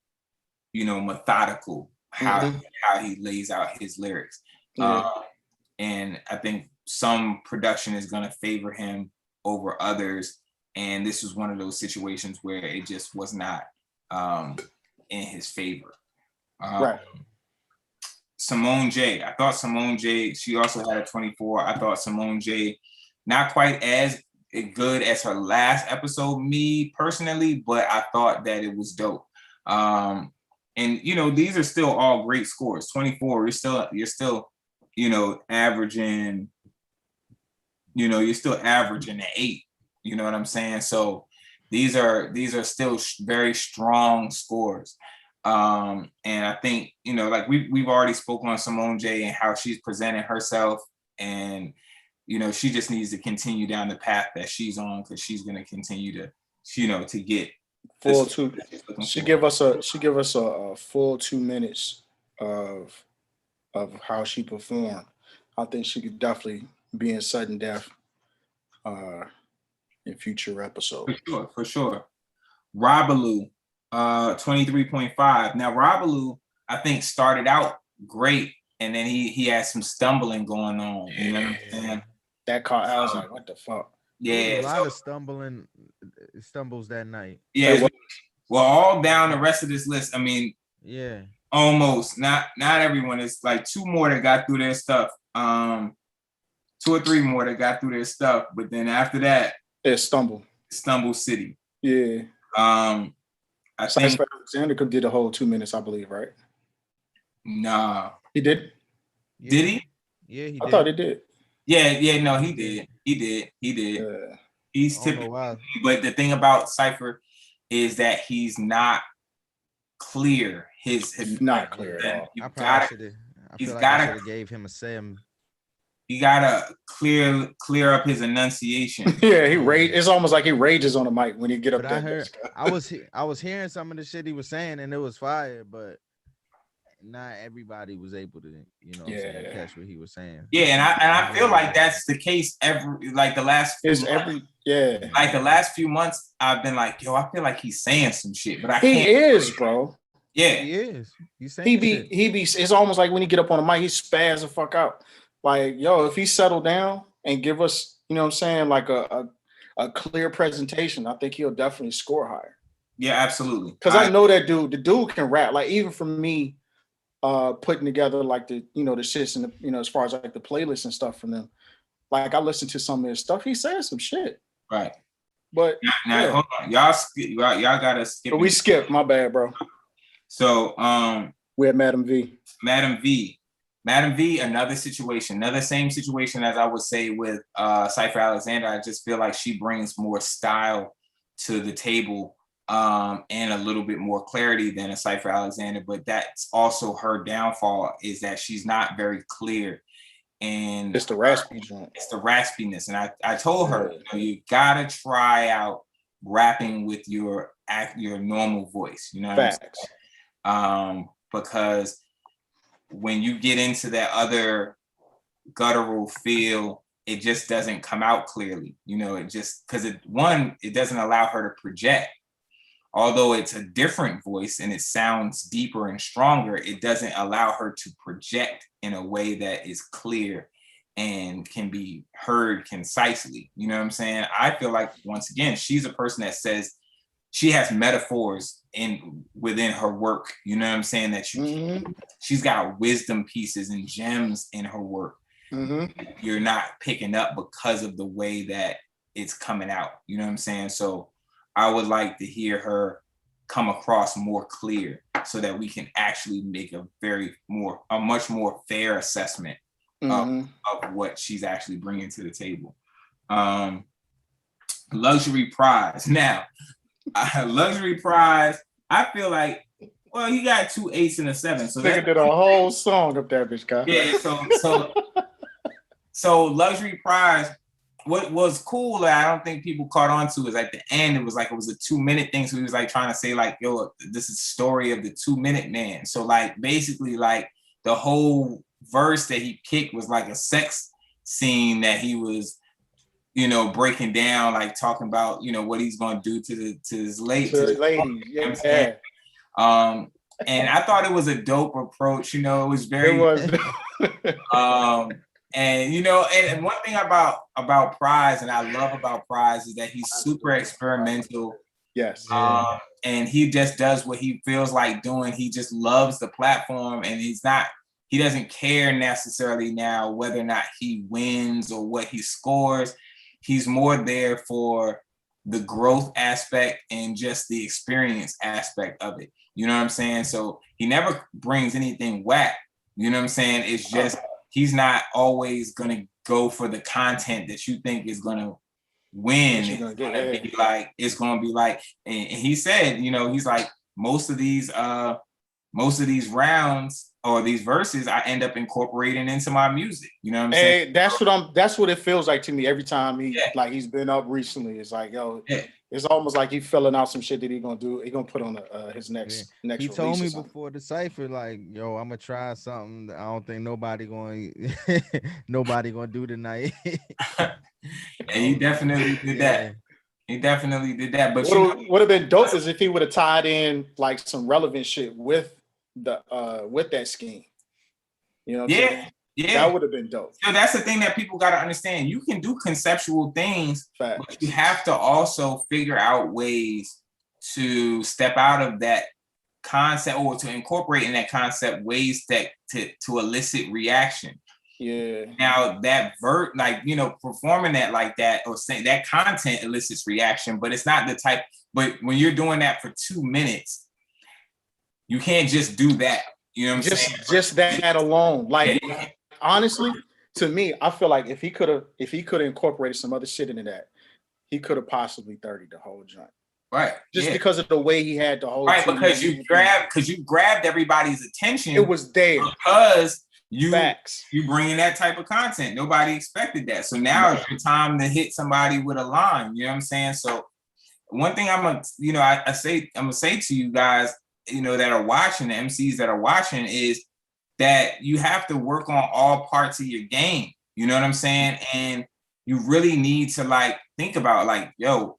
methodical how he lays out his lyrics. And I think some production is going to favor him over others. And this was one of those situations where it just was not in his favor. Right. Simone J. I thought Simone J. She also had a 24. I thought Simone J. not quite as good as her last episode, me personally, but I thought that it was dope. And these are still all great scores. 24. You're still averaging. You're still averaging an 8. You know what I'm saying? So these are still very strong scores. And I think, like we've already spoken on Simone J and how she's presented herself, and she just needs to continue down the path that she's on, because she's going to continue to get full 2. She give us a full 2 minutes of how she performed. I think she could definitely be in sudden death in future episodes. For sure. Robaloo, 23.5. Now Robaloo, I think, started out great, and then he had some stumbling going on. You know what I'm saying? That car, I was like, what the fuck? Yeah, a lot of stumbles that night. Yeah, well, all down the rest of this list. I mean, yeah, almost not everyone. It's like 2 more that got through their stuff. 2 or 3 more that got through their stuff, but then after that, it's Stumble City. Yeah. I think Alexander could did a whole 2 minutes, I believe, right? Nah, he did. Yeah. Did he? Yeah, he did. I thought he did. Yeah, no, he did. Yeah. He's typically, but the thing about Cypher is that he's not clear. He's not clear at all. I feel like I should have gave him a Sam. He gotta clear up his enunciation. Yeah, it's almost like he rages on the mic when he get up there. I was hearing some of the shit he was saying, and it was fire, but not everybody was able to, you know what I'm saying, Yeah. catch what he was saying. Yeah, and I feel like that's the case like the last few It's months. yeah. Like the last few months, I've been like, yo, I feel like he's saying some shit, but I He can't. is, bro. Yeah, He is. He's He saying be shit. he be. It's almost like when he get up on the mic, he spaz the fuck out. Like, yo, if he settle down and give us, you know what I'm saying, like a clear presentation, I think he'll definitely score higher. yeah, absolutely. Because I know that dude. The dude can rap. Like even for me, putting together like the the shits and as far as like the playlists and stuff from them. Like I listened to some of his stuff. He said some shit. Right. But now yeah. hold on, y'all gotta skip. But we skipped. My bad, bro. So We had Madam V. Madam V, another situation, another same situation as I would say with Cypher Alexander. I just feel like she brings more style to the table and a little bit more clarity than a Cypher Alexander, but that's also her downfall is that she's not very clear. And it's the raspy joint. It's the raspiness. And I told her, you gotta try out rapping with your normal voice, you know what Facts. I'm saying? Because when you get into that other guttural feel, it just doesn't come out clearly. It just because it doesn't allow her to project. Although it's a different voice and it sounds deeper and stronger, it doesn't allow her to project in a way that is clear and can be heard concisely. You know what I'm saying? I feel like, once again, she's a person that says she has metaphors within her work. You know what I'm saying? That she's got wisdom pieces and gems in her work. You're not picking up because of the way that it's coming out. You know what I'm saying? So I would like to hear her come across more clear so that we can actually make a much more fair assessment of what she's actually bringing to the table. Luxury Prize. Now, Luxury Prize, I feel like, well, he got 2 8s and a 7. So nigga did a whole song up there, bitch guy. Yeah, so Luxury Prize, what was cool that I don't think people caught on to is at the end, it was a 2-minute thing. So he was like trying to say like, yo, this is the story of the 2-minute man. So like basically like the whole verse that he picked was like a sex scene that he was, breaking down, like talking about, what he's going to do to his ladies. Yeah. And I thought it was a dope approach. It was very. It was. And and one thing about Prize, and I love about Prize, is that he's super experimental. Yes. And he just does what he feels like doing. He just loves the platform, and he doesn't care necessarily now whether or not he wins or what he scores. He's more there for the growth aspect and just the experience aspect of it. You know what I'm saying? So he never brings anything whack. You know what I'm saying? It's just he's not always going to go for the content that you think is going to win. It's going to be like, and he said, he's like, most of these rounds or these verses I end up incorporating into my music. You know what I'm saying? That's what it feels like to me every time he's been up recently. It's like, yo, it's almost like he's filling out some shit that he's gonna do. He's gonna put on his next. He told me before the cypher, like, yo, I'm gonna try something that I don't think nobody gonna do tonight. And he definitely did that. He definitely did that. But what would have been dope is if he would have tied in like some relevant shit with that scheme. You know what I'm saying? Yeah. That would have been dope. So that's the thing that people got to understand. You can do conceptual things, but you have to also figure out ways to step out of that concept or to incorporate in that concept ways that to elicit reaction. Yeah. Now that performing that like that or saying that content elicits reaction, but it's not the type. But when you're doing that for 2 minutes, you can't just do that. You know what I'm saying? Just that alone. Like honestly, to me, I feel like if he could have incorporated some other shit into that, he could have possibly 30'd the whole joint. Right. Just because of the way he had the whole. Right, because you grabbed everybody's attention. It was there because you bringing that type of content. Nobody expected that. So now it's your time to hit somebody with a line. You know what I'm saying? So one thing I'm gonna say to you guys that are watching, the MCs that are watching, is that you have to work on all parts of your game. You know what I'm saying? And you really need to like think about like, yo,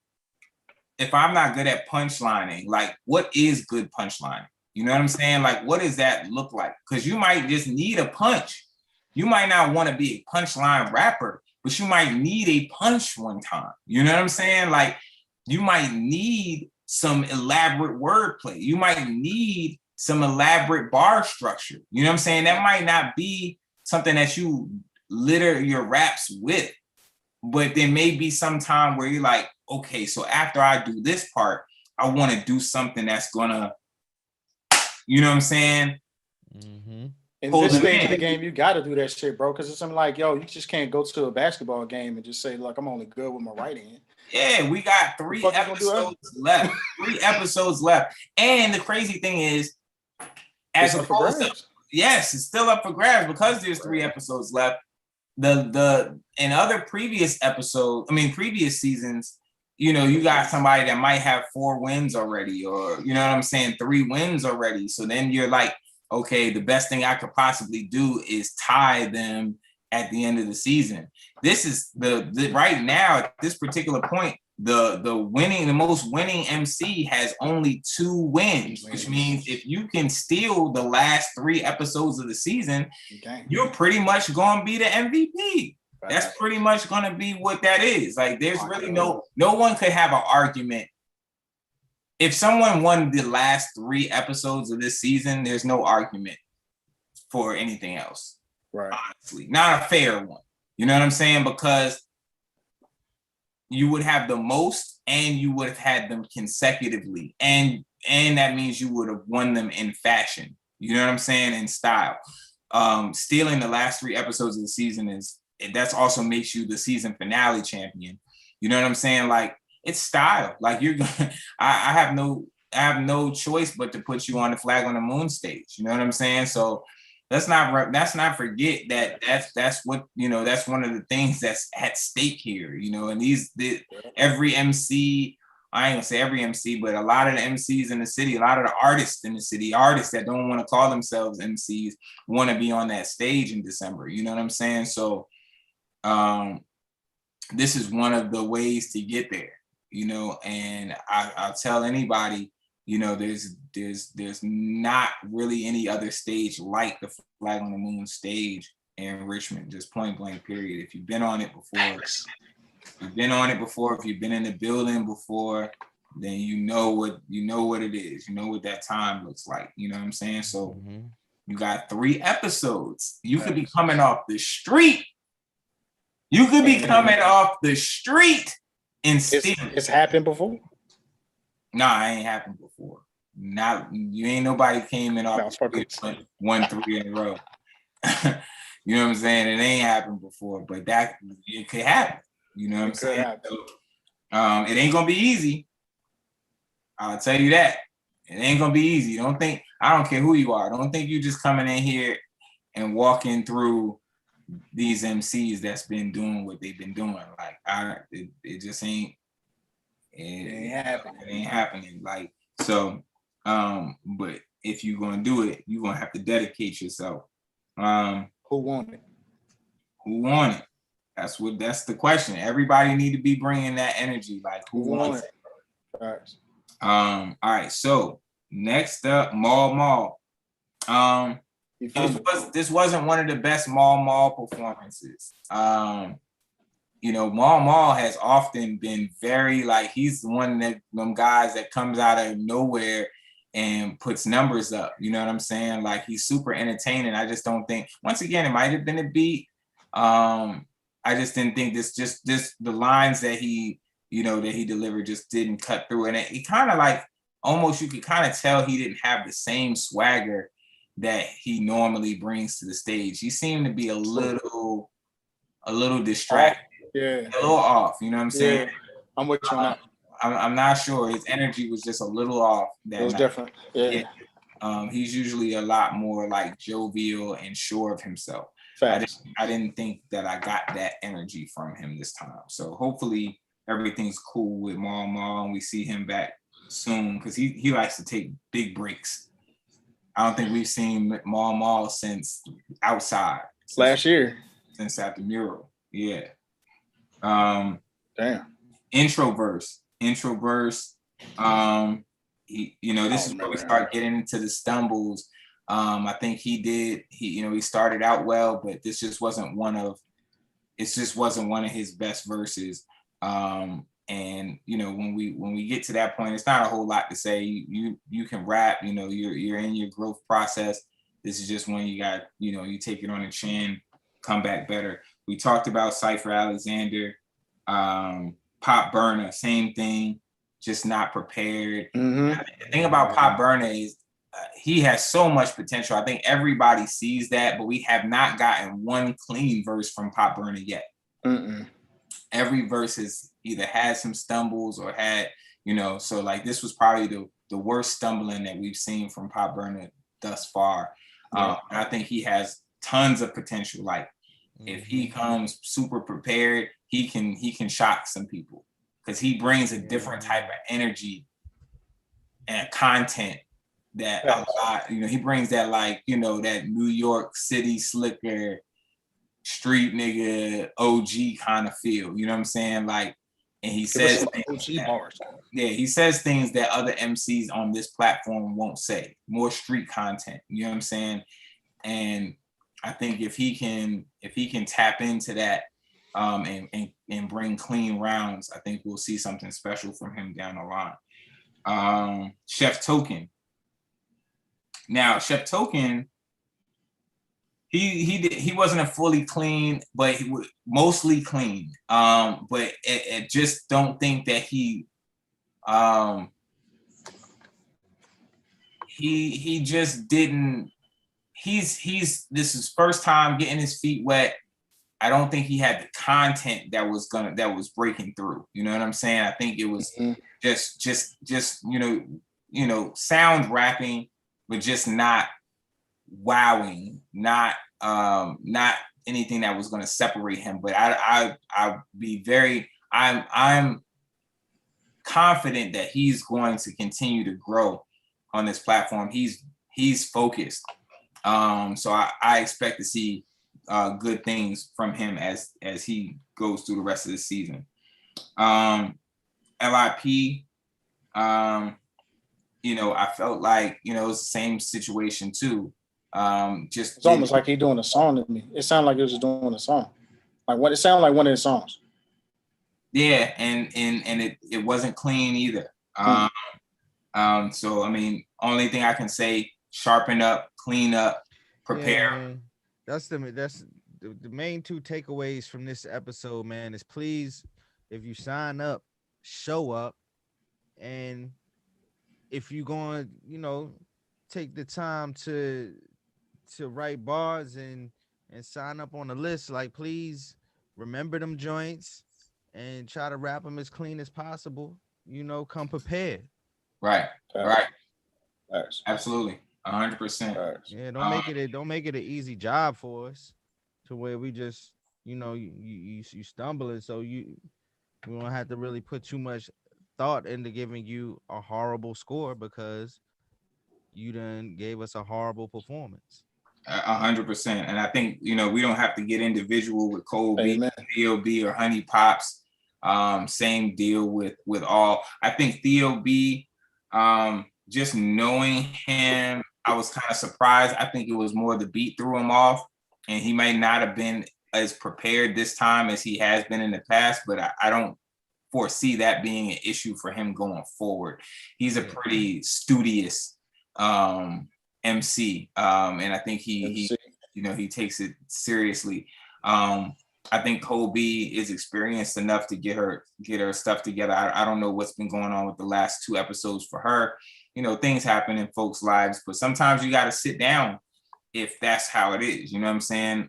if I'm not good at punchlining, like what is good punchlining? You know what I'm saying? Like, what does that look like? Because you might just need a punch. You might not want to be a punchline rapper, but you might need a punch one time. You know what I'm saying? Like, you might need some elaborate wordplay. You might need some elaborate bar structure. You know what I'm saying? That might not be something that you litter your raps with, but there may be some time where you're like, okay, so after I do this part, I want to do something that's gonna, you know what I'm saying? Mm-hmm. In this stage of the game, you got to do that shit, bro. Because it's something like, yo, you just can't go to a basketball game and just say, look, I'm only good with my right hand. Yeah, we got 3 episodes left. 3 episodes left. And the crazy thing is, as opposed to, yes, it's still up for grabs because there's 3 episodes left. The in other previous seasons, you got somebody that might have 4 wins already, or you know what I'm saying, 3 wins already. So then you're like, okay, the best thing I could possibly do is tie them at the end of the season. This is the right now at this particular point, the most winning MC has only 2 wins, which means if you can steal the last 3 episodes of the season, you're pretty much going to be the MVP. That's pretty much going to be what that is. Like, there's really no one could have an argument. If someone won the last 3 episodes of this season, there's no argument for anything else. Right. Honestly, not a fair one. You know what I'm saying? Because you would have the most and you would have had them consecutively. And that means you would have won them in fashion. You know what I'm saying? In style. Stealing the last 3 episodes of the season that's also makes you the season finale champion. You know what I'm saying? Like, it's style. Like, you're gonna I have no choice but to put you on the Flag on the Moon stage. You know what I'm saying? So let's not forget that that's what, that's one of the things that's at stake here, and every MC, I ain't gonna say every MC, but a lot of the MCs in the city, a lot of the artists in the city, artists that don't want to call themselves MCs, want to be on that stage in December. You know what I'm saying? So this is one of the ways to get there, and I'll tell anybody, there's not really any other stage like the Flag on the Moon stage in Richmond, just point blank period. If you've been on it before, if you've been in the building before, then you know what it is. You know what that time looks like. You know what I'm saying? So you got 3 episodes. You could be coming off the street. You could be coming off the street and still. It's happened before? Nah, it ain't happened before. You ain't nobody came in off the street, won 3 in a row. You know what I'm saying? It ain't happened before, but it could happen. You know what I'm saying? So, it ain't gonna be easy. I'll tell you that. It ain't gonna be easy. I don't care who you are. Don't think you just coming in here and walking through these MCs that's been doing what they've been doing. Like, it just ain't. It ain't happening. Like, so, but if you're gonna do it, you're gonna have to dedicate yourself. Who won it? Who won it? That's the question. Everybody need to be bringing that energy. Like, who won it? Right. All right. So next up, Maul. This wasn't one of the best Maul performances. Maul has often been very, like, he's one of them guys that comes out of nowhere and puts numbers up. You know what I'm saying? Like, he's super entertaining. I just don't think, once again, it might have been a beat. I just didn't think the lines that he delivered just didn't cut through. And it kind of like, almost you could kind of tell he didn't have the same swagger that he normally brings to the stage. He seemed to be a little distracted. Yeah. A little off, you know what I'm saying? Yeah. I'm with you on that. I'm not sure. His energy was just a little off. It was different. Yeah. He's usually a lot more like jovial and sure of himself. I didn't think that I got that energy from him this time. So hopefully everything's cool with Maul and we see him back soon because he likes to take big breaks. I don't think we've seen Maul since Outside. Last year. Since after Mural. Yeah. Damn. Intro verse. He, this is where we start getting into the stumbles. I think he started out well, but this just wasn't one of his best verses. And when we get to that point, it's not a whole lot to say. You can rap, you're in your growth process. This is just when you got, you take it on the chin, come back better. We talked about Cypher Alexander, Pop Burner, same thing, just not prepared. Mm-hmm. The thing about Pop Burner is he has so much potential. I think everybody sees that, but we have not gotten one clean verse from Pop Burner yet. Mm-mm. Every verse has either had some stumbles or had, so like this was probably the worst stumbling that we've seen from Pop Burner thus far. And I think he has tons of potential. Like if he comes super prepared, he can shock some people because he brings a different type of energy and content that a lot, he brings that like, that New York City slicker, street nigga, OG kind of feel, you know what I'm saying? Like, and he says he says things that other MCs on this platform won't say. More street content, you know what I'm saying? And I think if he can tap into that and bring clean rounds, I think we'll see something special from him down the line. Chef Token. Now, Chef Token, he wasn't a fully clean, but he was mostly clean. But I just don't think that he just didn't. This is first time getting his feet wet. I don't think he had the content that was breaking through. You know what I'm saying? I think it was just sound rapping, but just not wowing, not anything that was going to separate him. But I'm confident that he's going to continue to grow on this platform. He's focused. So I expect to see good things from him as he goes through the rest of the season. LIP, I felt like, it was the same situation too. It's almost like he doing a song to me. It sounded like he was just doing a song. It sounded like one of his songs. Yeah, and it wasn't clean either. So I mean, only thing I can say, sharpen up, clean up, prepare. Yeah, that's the main two takeaways from this episode, man, is please, if you sign up, show up. And if you're going to, take the time to write bars and sign up on the list, like, please remember them joints and try to rap them as clean as possible. Come prepared. Right. Absolutely. 100%. Yeah, don't make it an easy job for us to where we just, you stumbling, so we don't have to really put too much thought into giving you a horrible score because you done gave us a horrible performance. 100%. And I think, we don't have to get individual with Cole B, Theo B, or Honey Pops. Same deal with all. I think Theo B, just knowing him, I was kind of surprised. I think it was more the beat threw him off, and he might not have been as prepared this time as he has been in the past, but I don't foresee that being an issue for him going forward. He's a pretty studious MC, and I think he takes it seriously. I think Kobe is experienced enough to get her stuff together. I don't know what's been going on with the last 2 episodes for her. Things happen in folks' lives, but sometimes you got to sit down if that's how it is. You know what I'm saying?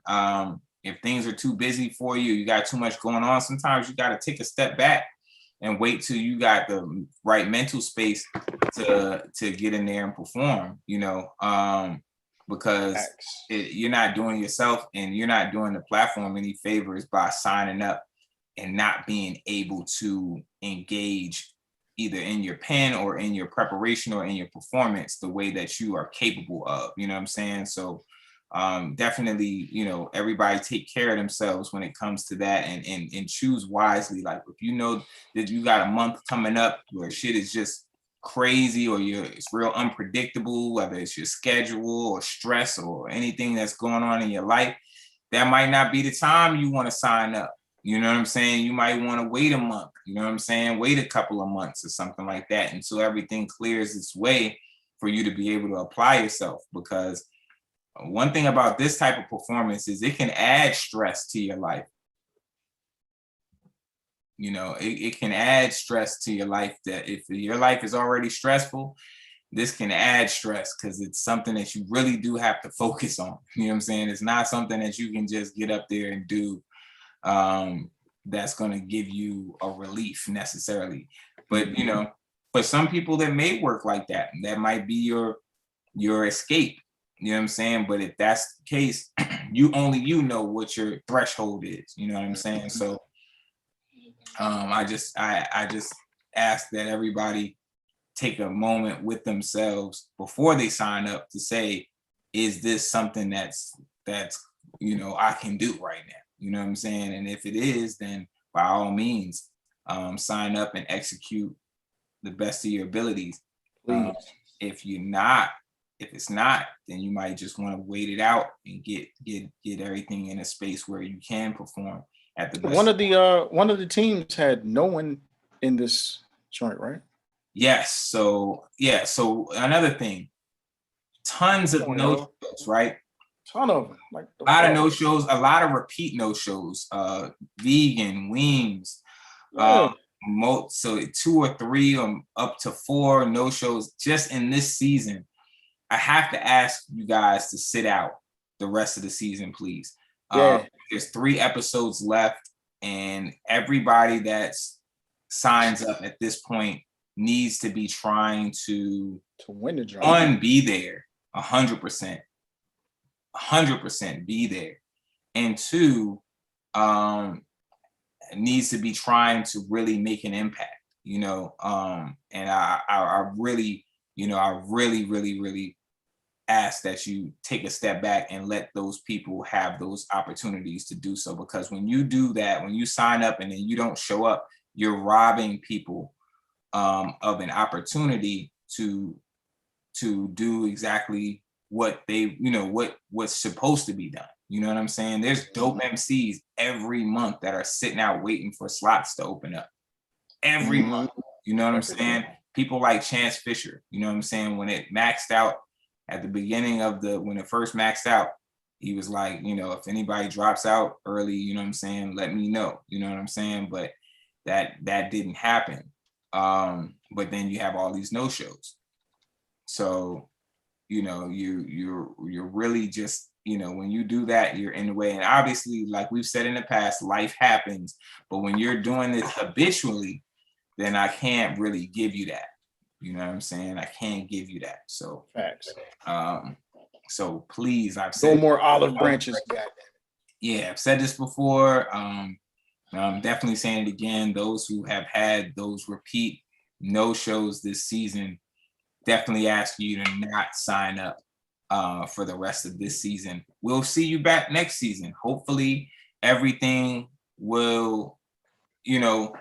If things are too busy for you, you got too much going on, sometimes you got to take a step back and wait till you got the right mental space to get in there and perform, because you're not doing yourself and you're not doing the platform any favors by signing up and not being able to engage, either in your pen or in your preparation or in your performance the way that you are capable of. You know what I'm saying? So definitely, you know, everybody take care of themselves when it comes to that, and choose wisely. Like if you know that you got a month coming up where shit is just crazy, or it's real unpredictable, whether it's your schedule or stress or anything that's going on in your life, that might not be the time you want to sign up. You know what I'm saying? You might want to wait a month, you know what I'm saying? Wait a couple of months or something like that until everything clears its way for you to be able to apply yourself. Because one thing about this type of performance is it can add stress to your life. You know, it can add stress to your life, that if your life is already stressful, this can add stress because it's something that you really do have to focus on. You know what I'm saying? It's not something that you can just get up there and do that's going to give you a relief necessarily. But, you know, for some people that may work like that, that might be your escape. You know what I'm saying? But if that's the case, you know what your threshold is. You know what I'm saying? So I just ask that everybody take a moment with themselves before they sign up to say, is this something that's you know, I can do right now? You know what I'm saying? And if it is, then by all means, sign up and execute the best of your abilities. If it's not, then you might just want to wait it out and get everything in a space where you can perform at the best. One of the teams had no one in this joint, right? Yes. So another thing, tons of no-shows, right? Ton of them, like a lot of no-shows, a lot of repeat no-shows, vegan, wings, so 2 or 3 up to 4 no-shows just in this season. I have to ask you guys to sit out the rest of the season, please. There's 3 episodes left, and everybody that signs up at this point needs to be trying to win the job. 1, be there 100%. 100% be there, and 2, needs to be trying to really make an impact, you know. And I really, you know, I really ask that you take a step back and let those people have those opportunities to do so, because when you do that, when you sign up and then you don't show up, you're robbing people of an opportunity to do exactly what they, you know, what's supposed to be done. You know what I'm saying? There's dope MCs every month that are sitting out waiting for slots to open up every month. You know what I'm saying? People like Chance Fisher, you know what I'm saying? When it maxed out at the beginning of when it first maxed out, he was like, you know, if anybody drops out early, you know what I'm saying, let me know, you know what I'm saying? But that didn't happen. But then you have all these no-shows. So, you know, you're really just, you know, when you do that, you're in the way. And obviously, like we've said in the past, life happens. But when you're doing it habitually, then I can't really give you that. You know what I'm saying? I can't give you that. So facts. So please, I've said no more olive branches. Yeah, I've said this before. I'm definitely saying it again. Those who have had those repeat no-shows this season, definitely ask you to not sign up for the rest of this season. We'll see you back next season. Hopefully everything will, you know,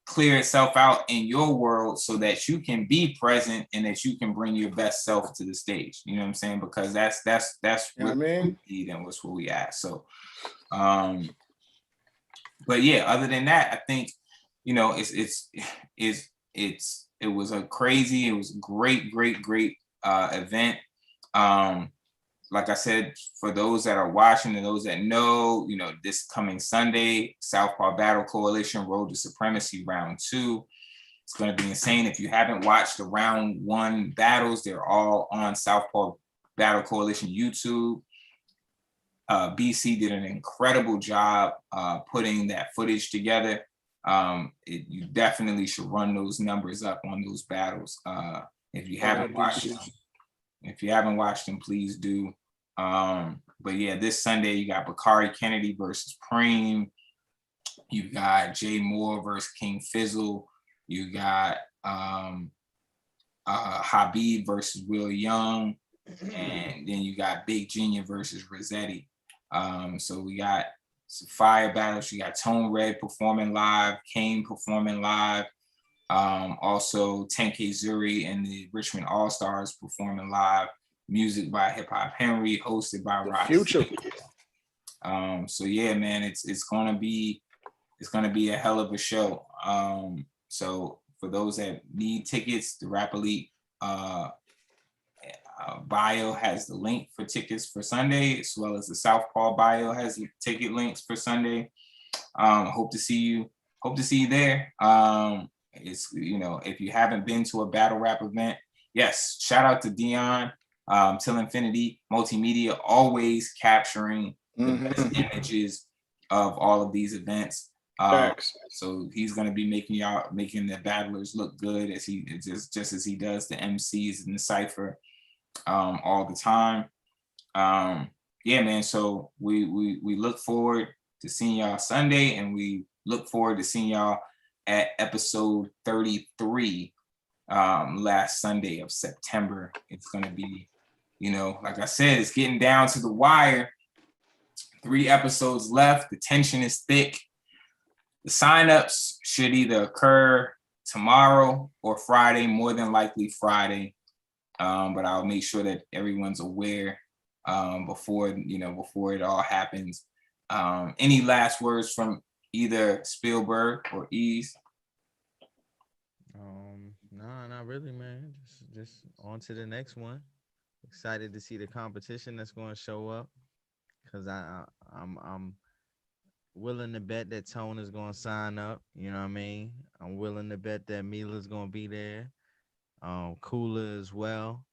clear itself out in your world so that you can be present and that you can bring your best self to the stage. You know what I'm saying? Because that's what we need and what's what we ask. So but yeah, other than that, I think, you know, it was a great event. Like I said, for those that are watching and those that know, you know, this coming Sunday, Southpaw Battle Coalition Road to Supremacy Round 2. It's going to be insane. If you haven't watched the Round 1 battles, they're all on Southpaw Battle Coalition YouTube. BC did an incredible job putting that footage together. You definitely should run those numbers up on those battles. If you haven't watched them, please do. But yeah, this Sunday you got Bakari Kennedy versus Preem. You got Jay Moore versus King Fizzle. You got Habib versus Will Young, and then you got Big Junior versus Rossetti. So we got some fire battles. You got Tone Red performing live, Kane performing live. Also 10K Zuri and the Richmond All Stars performing live. Music by Hip Hop Henry, hosted by Rock. Future. So yeah, man, it's gonna be a hell of a show. So for those that need tickets, the Rap Elite bio has the link for tickets for Sunday, as well as the Southpaw bio has the ticket links for Sunday. Hope to see you there. It's, you know, if you haven't been to a battle rap event, yes, shout out to Dion, Till Infinity Multimedia, always capturing the best images of all of these events. So he's going to be making the battlers look good, as he just as he does the MCs in the cypher all the time. Yeah, man. So we look forward to seeing y'all Sunday, and we look forward to seeing y'all at episode 33 last Sunday of September. It's going to be, you know, like I said, it's getting down to the wire. 3 episodes left. The tension is thick. The signups should either occur tomorrow or Friday, more than likely Friday. But I'll make sure that everyone's aware before it all happens. Any last words from either Spielberg or Ease? No, not really, man. Just on to the next one. Excited to see the competition that's going to show up, because I'm willing to bet that Tone is going to sign up. You know what I mean? I'm willing to bet that Mila's going to be there. Cooler as well.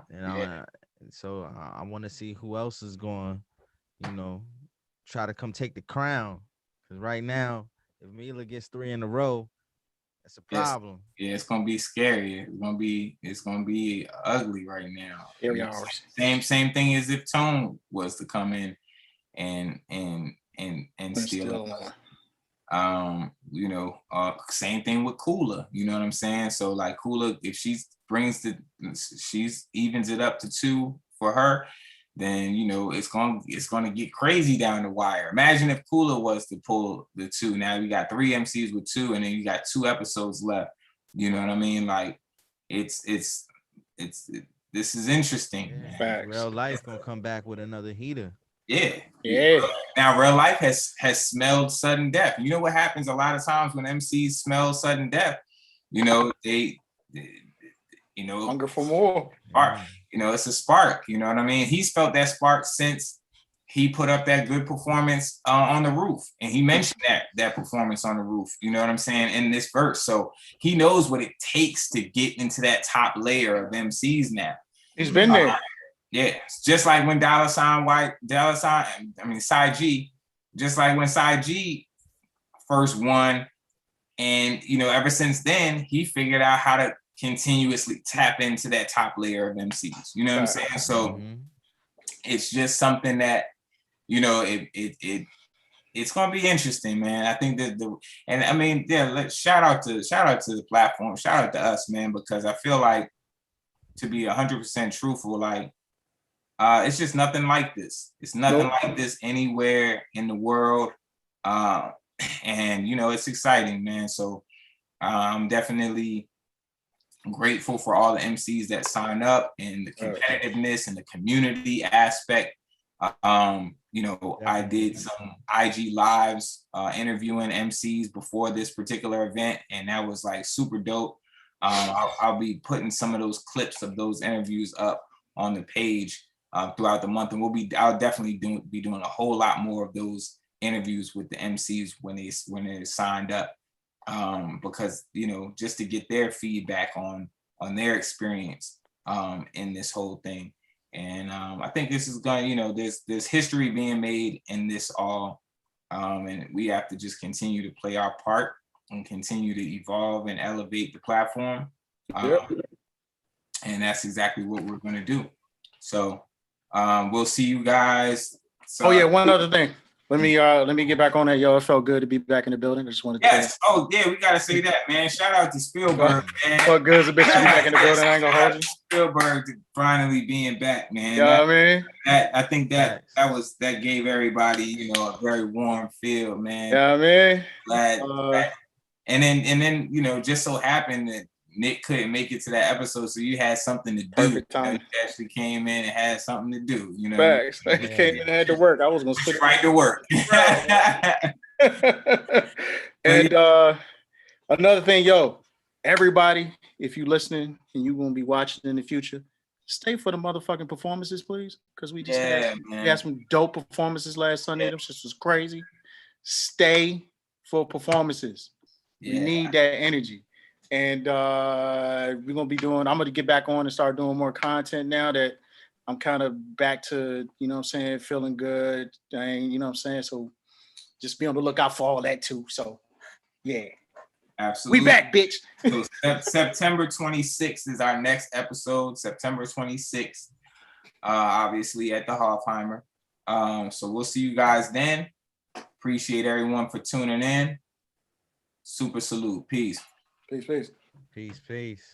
And so I want to see who else is going, you know, try to come take the crown. Because right now, if Mila gets 3 in a row, that's a problem. Yeah, it's gonna be scary. It's gonna be ugly right now. Same thing as if Tone was to come in and steal it. You know, same thing with Cooler. You know what I'm saying? So like Cooler, if she evens it up to 2 for her, then you know it's gonna get crazy down the wire. Imagine if Cooler was to pull the 2. Now we got 3 MCs with 2, and then you got 2 episodes left. You know what I mean? Like this is interesting. Yeah. Real life gonna come back with another heater. Yeah. Now real life has smelled sudden death. You know what happens a lot of times when MCs smell sudden death? You know, they hunger for more. You know, it's a spark. You know what I mean? He's felt that spark since he put up that good performance on the roof, and he mentioned that performance on the roof. You know what I'm saying, in this verse. So he knows what it takes to get into that top layer of MCs now. He's been there. Yeah, just like when Cy G, just like when Cy G first won, and you know, ever since then he figured out how to continuously tap into that top layer of MCs. You know what I'm saying? So it's just something that, you know, it's gonna be interesting, man. I think that shout out to the platform, shout out to us, man, because I feel like, to be 100% truthful, like it's just nothing like this. It's nothing like this anywhere in the world. And you know, it's exciting, man. So I'm definitely grateful for all the MCs that sign up, and the competitiveness and the community aspect. You know, I did some IG lives interviewing MCs before this particular event, and that was like super dope. I'll be putting some of those clips of those interviews up on the page throughout the month, and I'll definitely be doing a whole lot more of those interviews with the MCs when they're signed up. Because, you know, just to get their feedback on their experience in this whole thing. And I think this is going to, you know, there's history being made in this all. And we have to just continue to play our part and continue to evolve and elevate the platform. And that's exactly what we're going to do. So we'll see you guys. So, one other thing. Let me get back on that, yo. It felt good to be back in the building. I just wanted to Yes. Oh, yeah, we gotta say that, man. Shout out to Spielberg, man. Felt good as a bitch to be back in the building. I ain't gonna hold you. Spielberg finally being back, man. You know what I mean? I think that gave everybody, you know, a very warm feel, man. Yeah, man. Glad. And then, you know, just so happened that Nick couldn't make it to that episode, so you had something to do. Perfect time. You actually came in and had something to do. You know, facts. Yeah. Came in and had to work. I was gonna sit right to work. And another thing, yo, everybody, if you listening and you gonna be watching in the future, stay for the motherfucking performances, please, because we had some dope performances last Sunday. Them shit was crazy. Stay for performances. We need that energy. And we're gonna be I'm gonna get back on and start doing more content now that I'm kind of back to, you know what I'm saying, feeling good. And you know what I'm saying? So just be on the lookout for all that too. So yeah. Absolutely. We back, bitch. So September 26th is our next episode. September 26th. Obviously at the Hofheimer. So we'll see you guys then. Appreciate everyone for tuning in. Super salute. Peace. Peace, peace. Peace, peace.